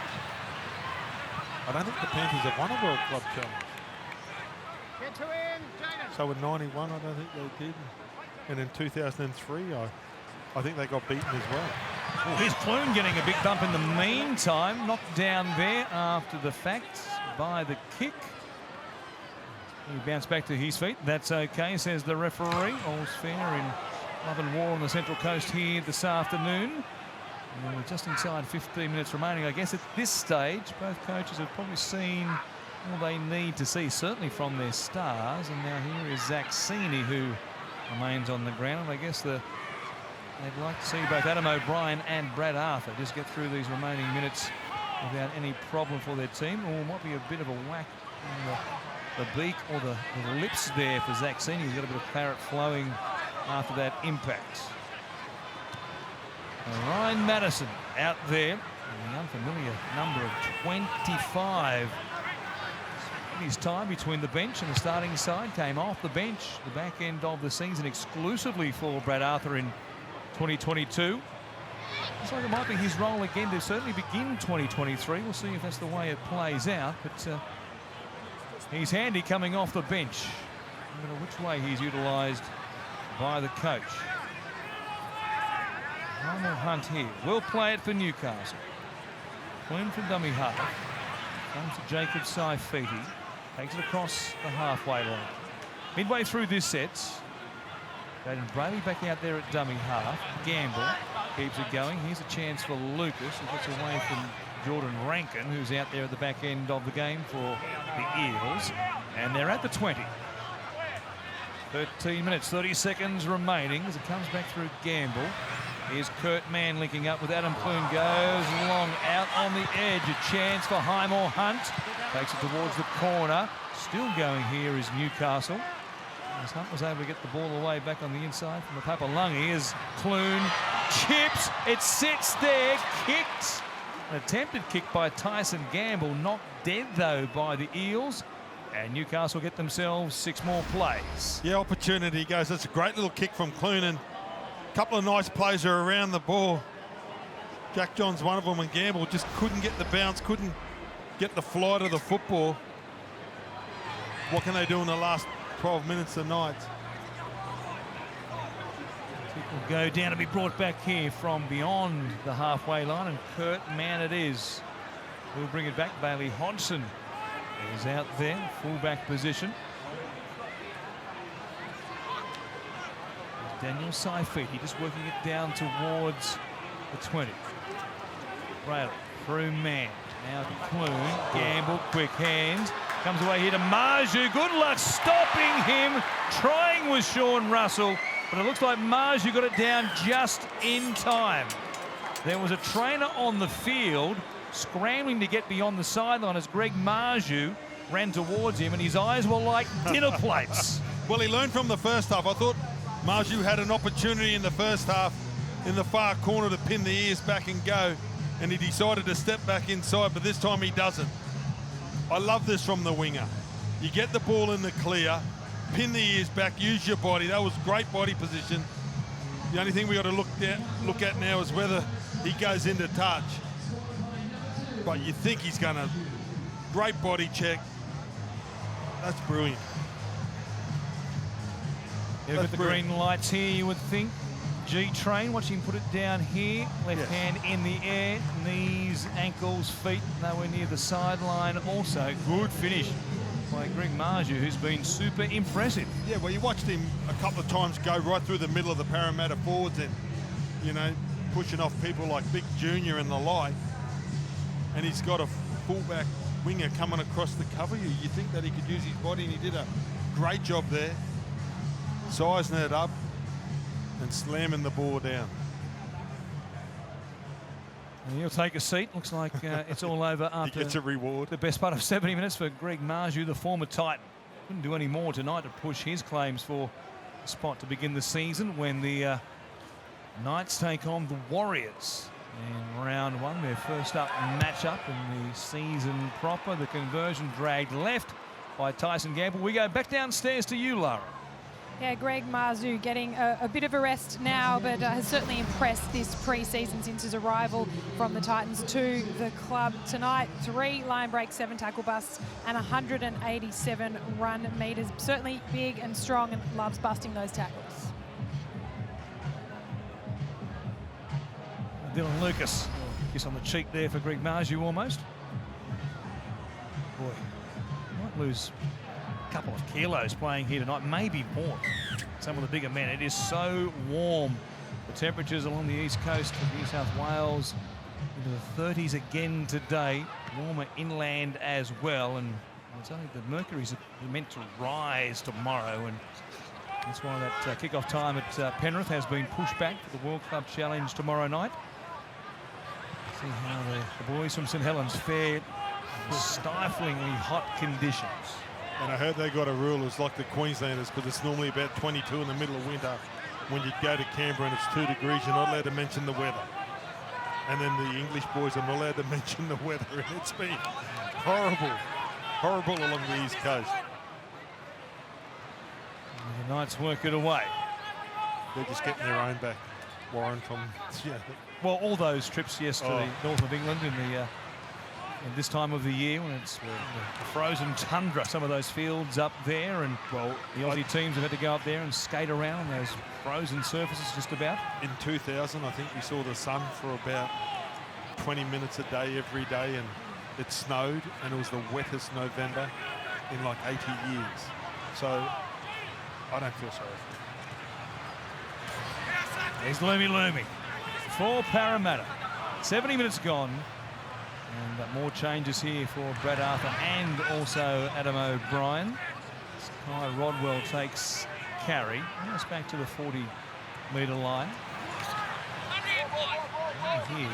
I don't think the Panthers have won a World Club Challenge. So in 91, I don't think they did. And in 2003, I think they got beaten as well. Oh, here's Clune getting a big bump in the meantime. Knocked down there after the fact by the kick. He bounced back to his feet. That's okay, says the referee. All's fair in love and war on the Central Coast here this afternoon. And we're just inside 15 minutes remaining. I guess at this stage, both coaches have probably seen all they need to see, certainly from their stars. And now here is Zach Sini, who remains on the ground. And I guess they'd like to see both Adam O'Brien and Brad Arthur just get through these remaining minutes without any problem for their team. Or might be a bit of a whack on the beak or the lips there for Zach Sini. He's got a bit of claret flowing after that impact. Ryan Madison out there, and the unfamiliar number of 25. His time between the bench and the starting side came off the bench the back end of the season exclusively for Brad Arthur in 2022. Looks like it might be his role again to certainly begin 2023. We'll see if that's the way it plays out, but he's handy coming off the bench. No matter which way he's utilised by the coach. Harmel Hunt here. Will play it for Newcastle. Clune from dummy half. Comes to Jacob Saifiti. Takes it across the halfway line. Midway through this set, Jaden Brady back out there at dummy half. Gamble keeps it going. Here's a chance for Lucas, who gets away from Jordan Rankin, who's out there at the back end of the game for the Eels. And they're at the 20. 13 minutes, 30 seconds remaining as it comes back through Gamble. Here's Kurt Mann linking up with Adam Clune. Goes long out on the edge. A chance for Highmore Hunt. Takes it towards the corner. Still going here is Newcastle. As Hunt was able to get the ball away back on the inside from the Papalungi as Clune chips. It sits there. Kicked. An attempted kick by Tyson Gamble. Knocked dead though by the Eels. And Newcastle get themselves 6 more plays. Yeah, opportunity goes. That's a great little kick from Clune, and a couple of nice plays are around the ball. Jack John's one of them, and Gamble just couldn't get the bounce, couldn't get the flight of the football. What can they do in the last 12 minutes of night? It will go down to be brought back here from beyond the halfway line, and Kurt Mann it is. We'll bring it back. Bailey Hodgson is out there, fullback position. Daniel Saifiti just working it down towards the 20. Braille through Mann. Now to Clune. Gamble, quick hands. Comes away here to Marju. Good luck stopping him. Trying with Sean Russell, but it looks like Marju got it down just in time. There was a trainer on the field scrambling to get beyond the sideline as Greg Marju ran towards him, and his eyes were like dinner plates. Well, he learned from the first half. I thought Marju had an opportunity in the first half in the far corner to pin the ears back and go, and he decided to step back inside, but this time he doesn't. I love this from the winger. You get the ball in the clear, pin the ears back, use your body. That was great body position. The only thing we got to look at now is whether he goes into touch. But you think he's going to. Great body check. That's brilliant. Yeah, with the green lights here, you would think. G-Train, watch him put it down here. Left hand in the air. Knees, ankles, feet, nowhere near the sideline. Also, good finish by Greg Marju, who's been super impressive. Yeah, well, you watched him a couple of times go right through the middle of the Parramatta forwards and, you know, pushing off people like Big Junior and the like. And he's got a fullback winger coming across the cover. You think that he could use his body, and he did a great job there, sizing it up and slamming the ball down. And he'll take a seat. Looks like it's all over after He gets a reward. the best part of 70 minutes for Greg Marju, the former Titan. Couldn't do any more tonight to push his claims for a spot to begin the season when the Knights take on the Warriors in round one, their first up matchup in the season proper. The conversion dragged left by Tyson Gamble. We go back downstairs to you, Lara. Yeah, Greg Marju getting a bit of a rest now, but has certainly impressed this pre-season since his arrival from the Titans to the club tonight. 3 line breaks, 7 tackle busts, and 187 run meters. Certainly big and strong and loves busting those tackles. Dylan Lucas, kiss on the cheek there for Greg Marju almost. Boy, might lose a couple of kilos playing here tonight, maybe more. Some of the bigger men. It is so warm. The temperatures along the east coast of New South Wales into the 30s again today. Warmer inland as well, and it's only the mercury's meant to rise tomorrow, and that's why that kick-off time at Penrith has been pushed back for the World Club Challenge tomorrow night. See how the boys from St Helens fare in stiflingly hot conditions. And I heard they got a rule, it's like the Queenslanders, because it's normally about 22 in the middle of winter. When you go to Canberra and it's 2 degrees, you're not allowed to mention the weather. And then the English boys are not allowed to mention the weather, and it's been horrible along the east coast. And the Knights work it away. They're just getting their own back. Warren from, yeah. Well, all those trips, yes, to the north of England in this time of the year when it's the frozen tundra, some of those fields up there, and well, the Aussie teams have had to go up there and skate around those frozen surfaces just about. In 2000, I think we saw the sun for about 20 minutes a day every day, and it snowed, and it was the wettest November in like 80 years. So I don't feel sorry for them. There's Loomy for Parramatta. 70 minutes gone. And more changes here for Brad Arthur and also Adam O'Brien. Sky Rodwell takes carry. Almost back to the 40-metre line. And here,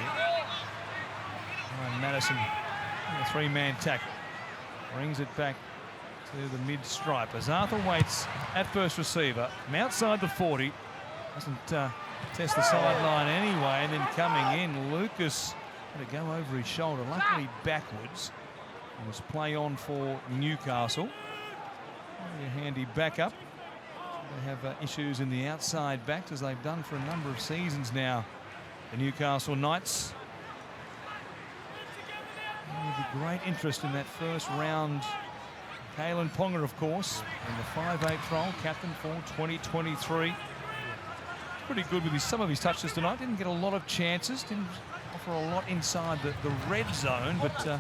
Ryan Madison, a 3-man tackle. Brings it back to the mid-stripe as Arthur waits at first receiver. From outside the 40. Doesn't test the sideline anyway, and then coming in, Lucas had to go over his shoulder, luckily backwards. It was play on for Newcastle. A handy backup. They have issues in the outside backs, as they've done for a number of seasons now. The Newcastle Knights. With great interest in that first round. Kalen Ponga, of course, and the 5'8" troll, captain for 2023. Pretty good with some of his touches tonight. Didn't get a lot of chances. Didn't offer a lot inside the red zone, but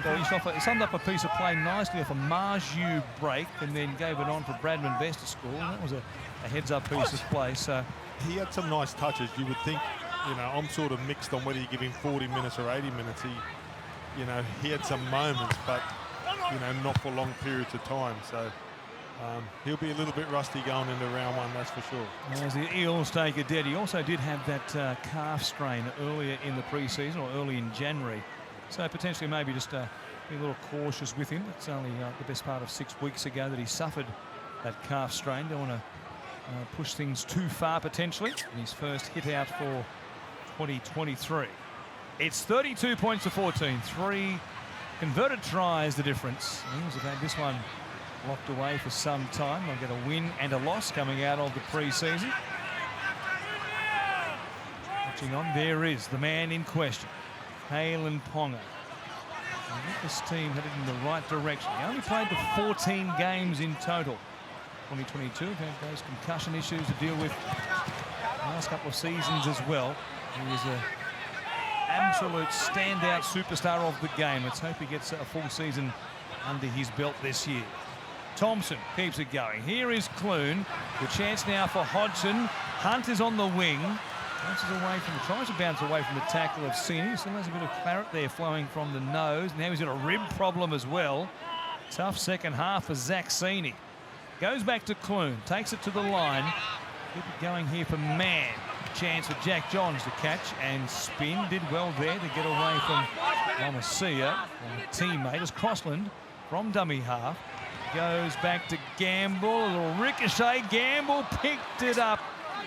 he summed up a piece of play nicely off a Marju break and then gave it on for Bradman Best to score. And that was a heads-up piece of play. So he had some nice touches. You would think, I'm sort of mixed on whether you give him 40 minutes or 80 minutes. He had some moments, but, not for long periods of time. So he'll be a little bit rusty going into round one, that's for sure. As the Eels take a dead, he also did have that calf strain earlier in the pre-season or early in January. So potentially maybe just be a little cautious with him. It's only the best part of 6 weeks ago that he suffered that calf strain. Don't want to push things too far potentially. And his first hit out for 2023. It's 32 points to 14. 3 converted tries the difference. The Eels have had this one locked away for some time. They'll get a win and a loss coming out of the pre-season. Watching on, there is the man in question, Kalen Ponga. I think this team headed in the right direction. He only played the 14 games in total. 2022, have had those concussion issues to deal with the last couple of seasons as well. He is an absolute standout superstar of the game. Let's hope he gets a full season under his belt this year. Thompson keeps it going. Here is Clune. The chance now for Hodgson. Hunt is on the wing. Tries to bounce away from the tackle of Sini. Still has a bit of claret there flowing from the nose. Now he's got a rib problem as well. Tough second half for Zach Sini. Goes back to Clune. Takes it to the line. Keep it going here for Mann. chance for Jack Johns to catch and spin. Did well there to get away from Lamasia. And a teammate as Crossland from dummy half goes back to Gamble. A little ricochet. Gamble picked it up.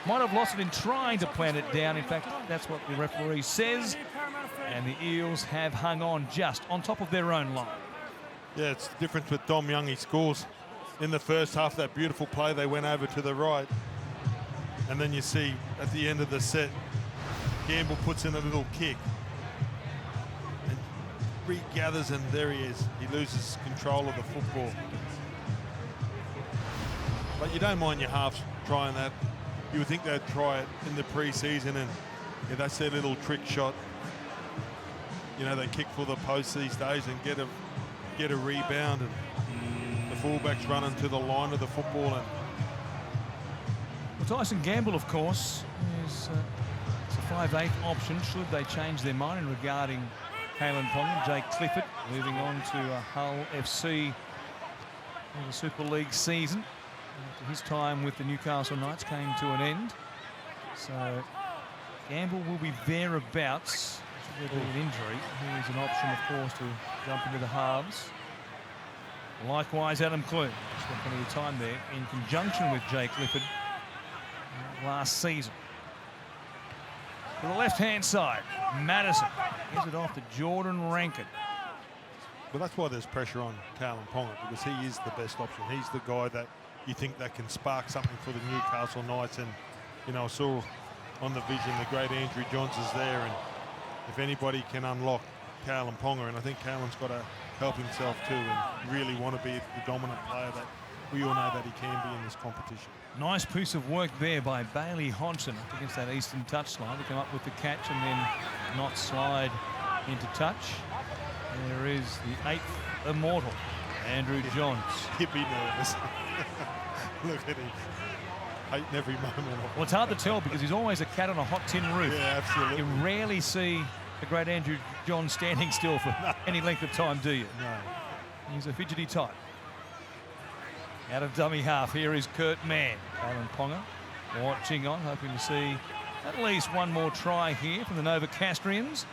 Might have lost it in trying to plant it down. In fact, that's what the referee says. And the Eels have hung on just on top of their own line. Yeah, it's the difference with Dom Young. He scores in the first half, that beautiful play. They went over to the right. And then you see at the end of the set, Gamble puts in a little kick. And regathers, and there he is. He loses control of the football. But you don't mind your halves trying that. You would think they'd try it in the pre-season, and yeah, that's their little trick shot. You know, they kick for the post these days and get a rebound, and the fullback's running to the line of the football. And well, Tyson Gamble, of course, is it's a 5/8 option should they change their mind regarding Kalen Ponga. Jake Clifford moving on to Hull FC in the Super League season. After his time with the Newcastle Knights came to an end. So Gamble will be thereabouts. Should there be an injury, he is an option, of course, to jump into the halves. Likewise, Adam Clune spent plenty of time there in conjunction with Jake Clifford last season. To the left-hand side, Madison gives it off to Jordan Rankin. But that's why there's pressure on Kalen Ponga, because he is the best option. He's the guy that you think that can spark something for the Newcastle Knights. And, you know, I saw on the vision the great Andrew Johns is there, and if anybody can unlock Kalen Ponga, and I think Kalen's got to help himself too and really want to be the dominant player that we all know that he can be in this competition. Nice piece of work there by Bailey Hodgson up against that eastern touchline to come up with the catch and then not slide into touch. There is the 8th immortal, Andrew Johns. He'd be nervous. Look at him. Hating every moment of it. Well, it's hard to tell because he's always a cat on a hot tin roof. Yeah, absolutely. You rarely see the great Andrew Johns standing still for any length of time, do you? No. He's a fidgety type. Out of dummy half, here is Kurt Mann. Kalen Ponga watching on, hoping to see at least one more try here from the Novocastrians.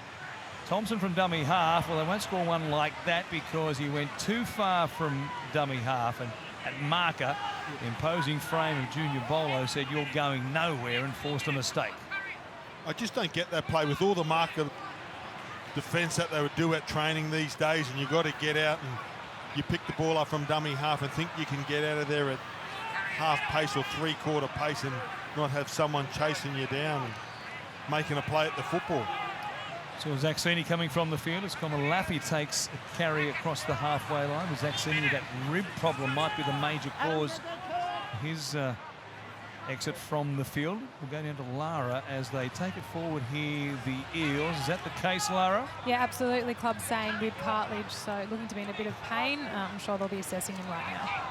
Thompson from dummy half. Well, they won't score one like that because he went too far from dummy half, and at marker, the imposing frame of Junior Bolo said you're going nowhere and forced a mistake. I just don't get that play with all the marker defence that they would do at training these days, and you've got to get out and you pick the ball up from dummy half and think you can get out of there at half pace or three-quarter pace and not have someone chasing you down and making a play at the football. So Zaxini coming from the field as Komalafi takes a carry across the halfway line. Zaxini with that rib problem might be the major cause of his exit from the field. We'll go down to Lara as they take it forward here, the Eels. Is that the case, Lara? Yeah, absolutely. Club saying rib cartilage, so looking to be in a bit of pain. I'm sure they'll be assessing him right now.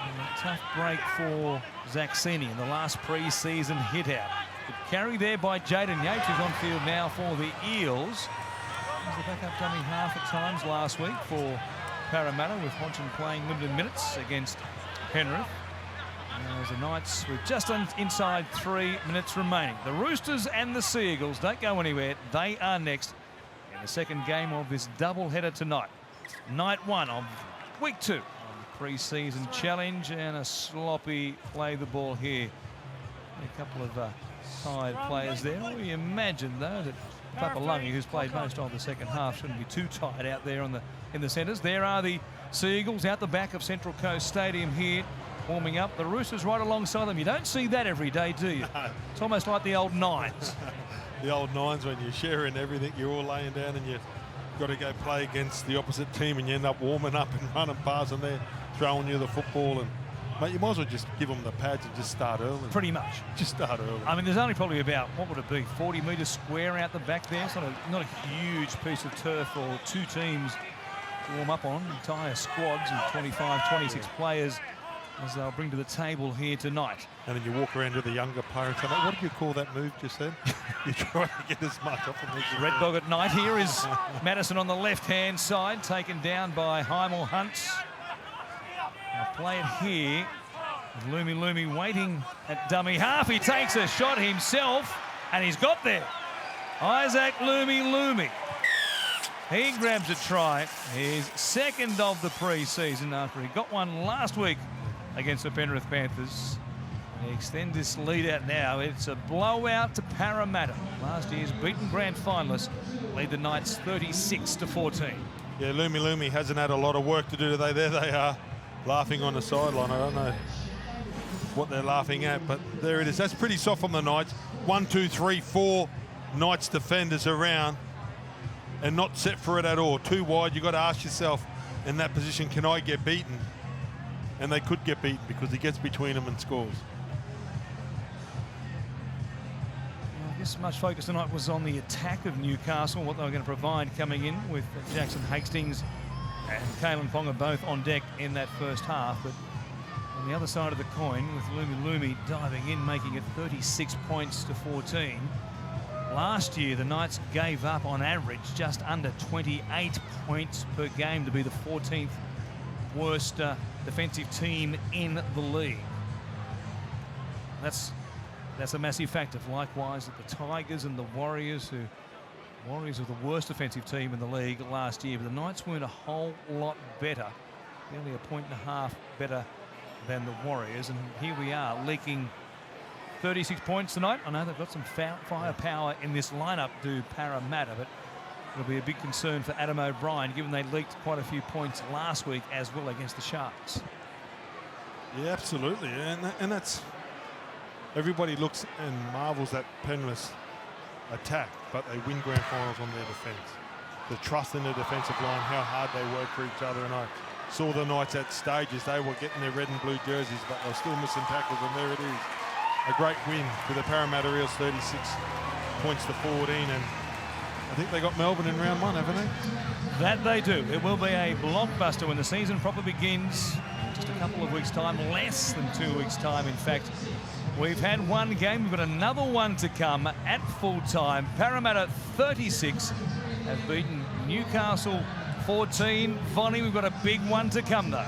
And a tough break for Zaxini in the last pre-season hit out. Good carry there by Jaden Yates, who's on field now for the Eels. He was the backup dummy half at times last week for Parramatta, with Hodgson playing limited minutes against Penrith. As the Knights with just inside 3 minutes remaining. The Roosters and the Seagulls don't go anywhere. They are next in the second game of this doubleheader tonight. Night 1 of week 2 of the pre-season challenge, and a sloppy play the ball here. A couple of tired players there. We imagine though that Papalungi, who's played most of the second half, shouldn't be too tired out there in the centres. There are the Seagulls out the back of Central Coast Stadium here, warming up. The Roosters right alongside them. You don't see that every day, do you? No. It's almost like the old Nines. The old Nines, when you're sharing everything, you're all laying down and you've got to go play against the opposite team, and you end up warming up and running past and they're throwing you the football. And mate, you might as well just give them the pads and just start early. Pretty much. Just start early. I mean, there's only probably about, what would it be, 40 metres square out the back there. It's not a huge piece of turf for two teams to warm up on. Entire squads of 25, 26 players as they'll bring to the table here tonight. And then you walk around to the younger player and say, what did you call that move just then? You try to get as much off them as you Red can. Dog at night. Here is Madison on the left-hand side, taken down by Hymel Hunt. Now play it here. Lumi waiting at dummy half. He takes a shot himself. And he's got there. Isaac Lumi. He grabs a try, his second of the pre-season after he got one last week against the Penrith Panthers. He extends this lead out now. It's a blowout to Parramatta. Last year's beaten grand finalists lead the Knights 36-14. Yeah, Lumi hasn't had a lot of work to do today. There they are, laughing on the sideline. I don't know what they're laughing at, but there it is. That's pretty soft on the Knights. 1, 2, 3, 4 Knights defenders around and not set for it at all. Too wide. You've got to ask yourself in that position, can I get beaten? And they could get beaten because he gets between them and scores. I guess much focus tonight was on the attack of Newcastle, what they were going to provide coming in with Jackson Hastings and Kalen Ponga both on deck in that first half. But on the other side of the coin, with Lumi diving in, making it 36 points to 14. Last year, the Knights gave up on average just under 28 points per game to be the 14th worst defensive team in the league. That's a massive factor. Likewise, the Tigers and the Warriors were the worst defensive team in the league last year, but the Knights weren't a whole lot better. Nearly a point and a half better than the Warriors, and here we are leaking 36 points tonight. I know they've got some firepower in this lineup, do Parramatta, but it'll be a big concern for Adam O'Brien, given they leaked quite a few points last week as well against the Sharks. Yeah, absolutely, and that's... Everybody looks and marvels at Penrith's attack, but they win grand finals on their defence. The trust in the defensive line, how hard they work for each other, and I saw the Knights at stages. They were getting their red and blue jerseys, but they were still missing tackles, and there it is. A great win for the Parramatta Eels, 36 points to 14, and I think they got Melbourne in round one, haven't they? That they do. It will be a blockbuster when the season properly begins in just a couple of weeks' time, less than 2 weeks' time, in fact. We've had one game, we've got another one to come at full time. Parramatta 36 have beaten Newcastle 14. Vonnie, we've got a big one to come though.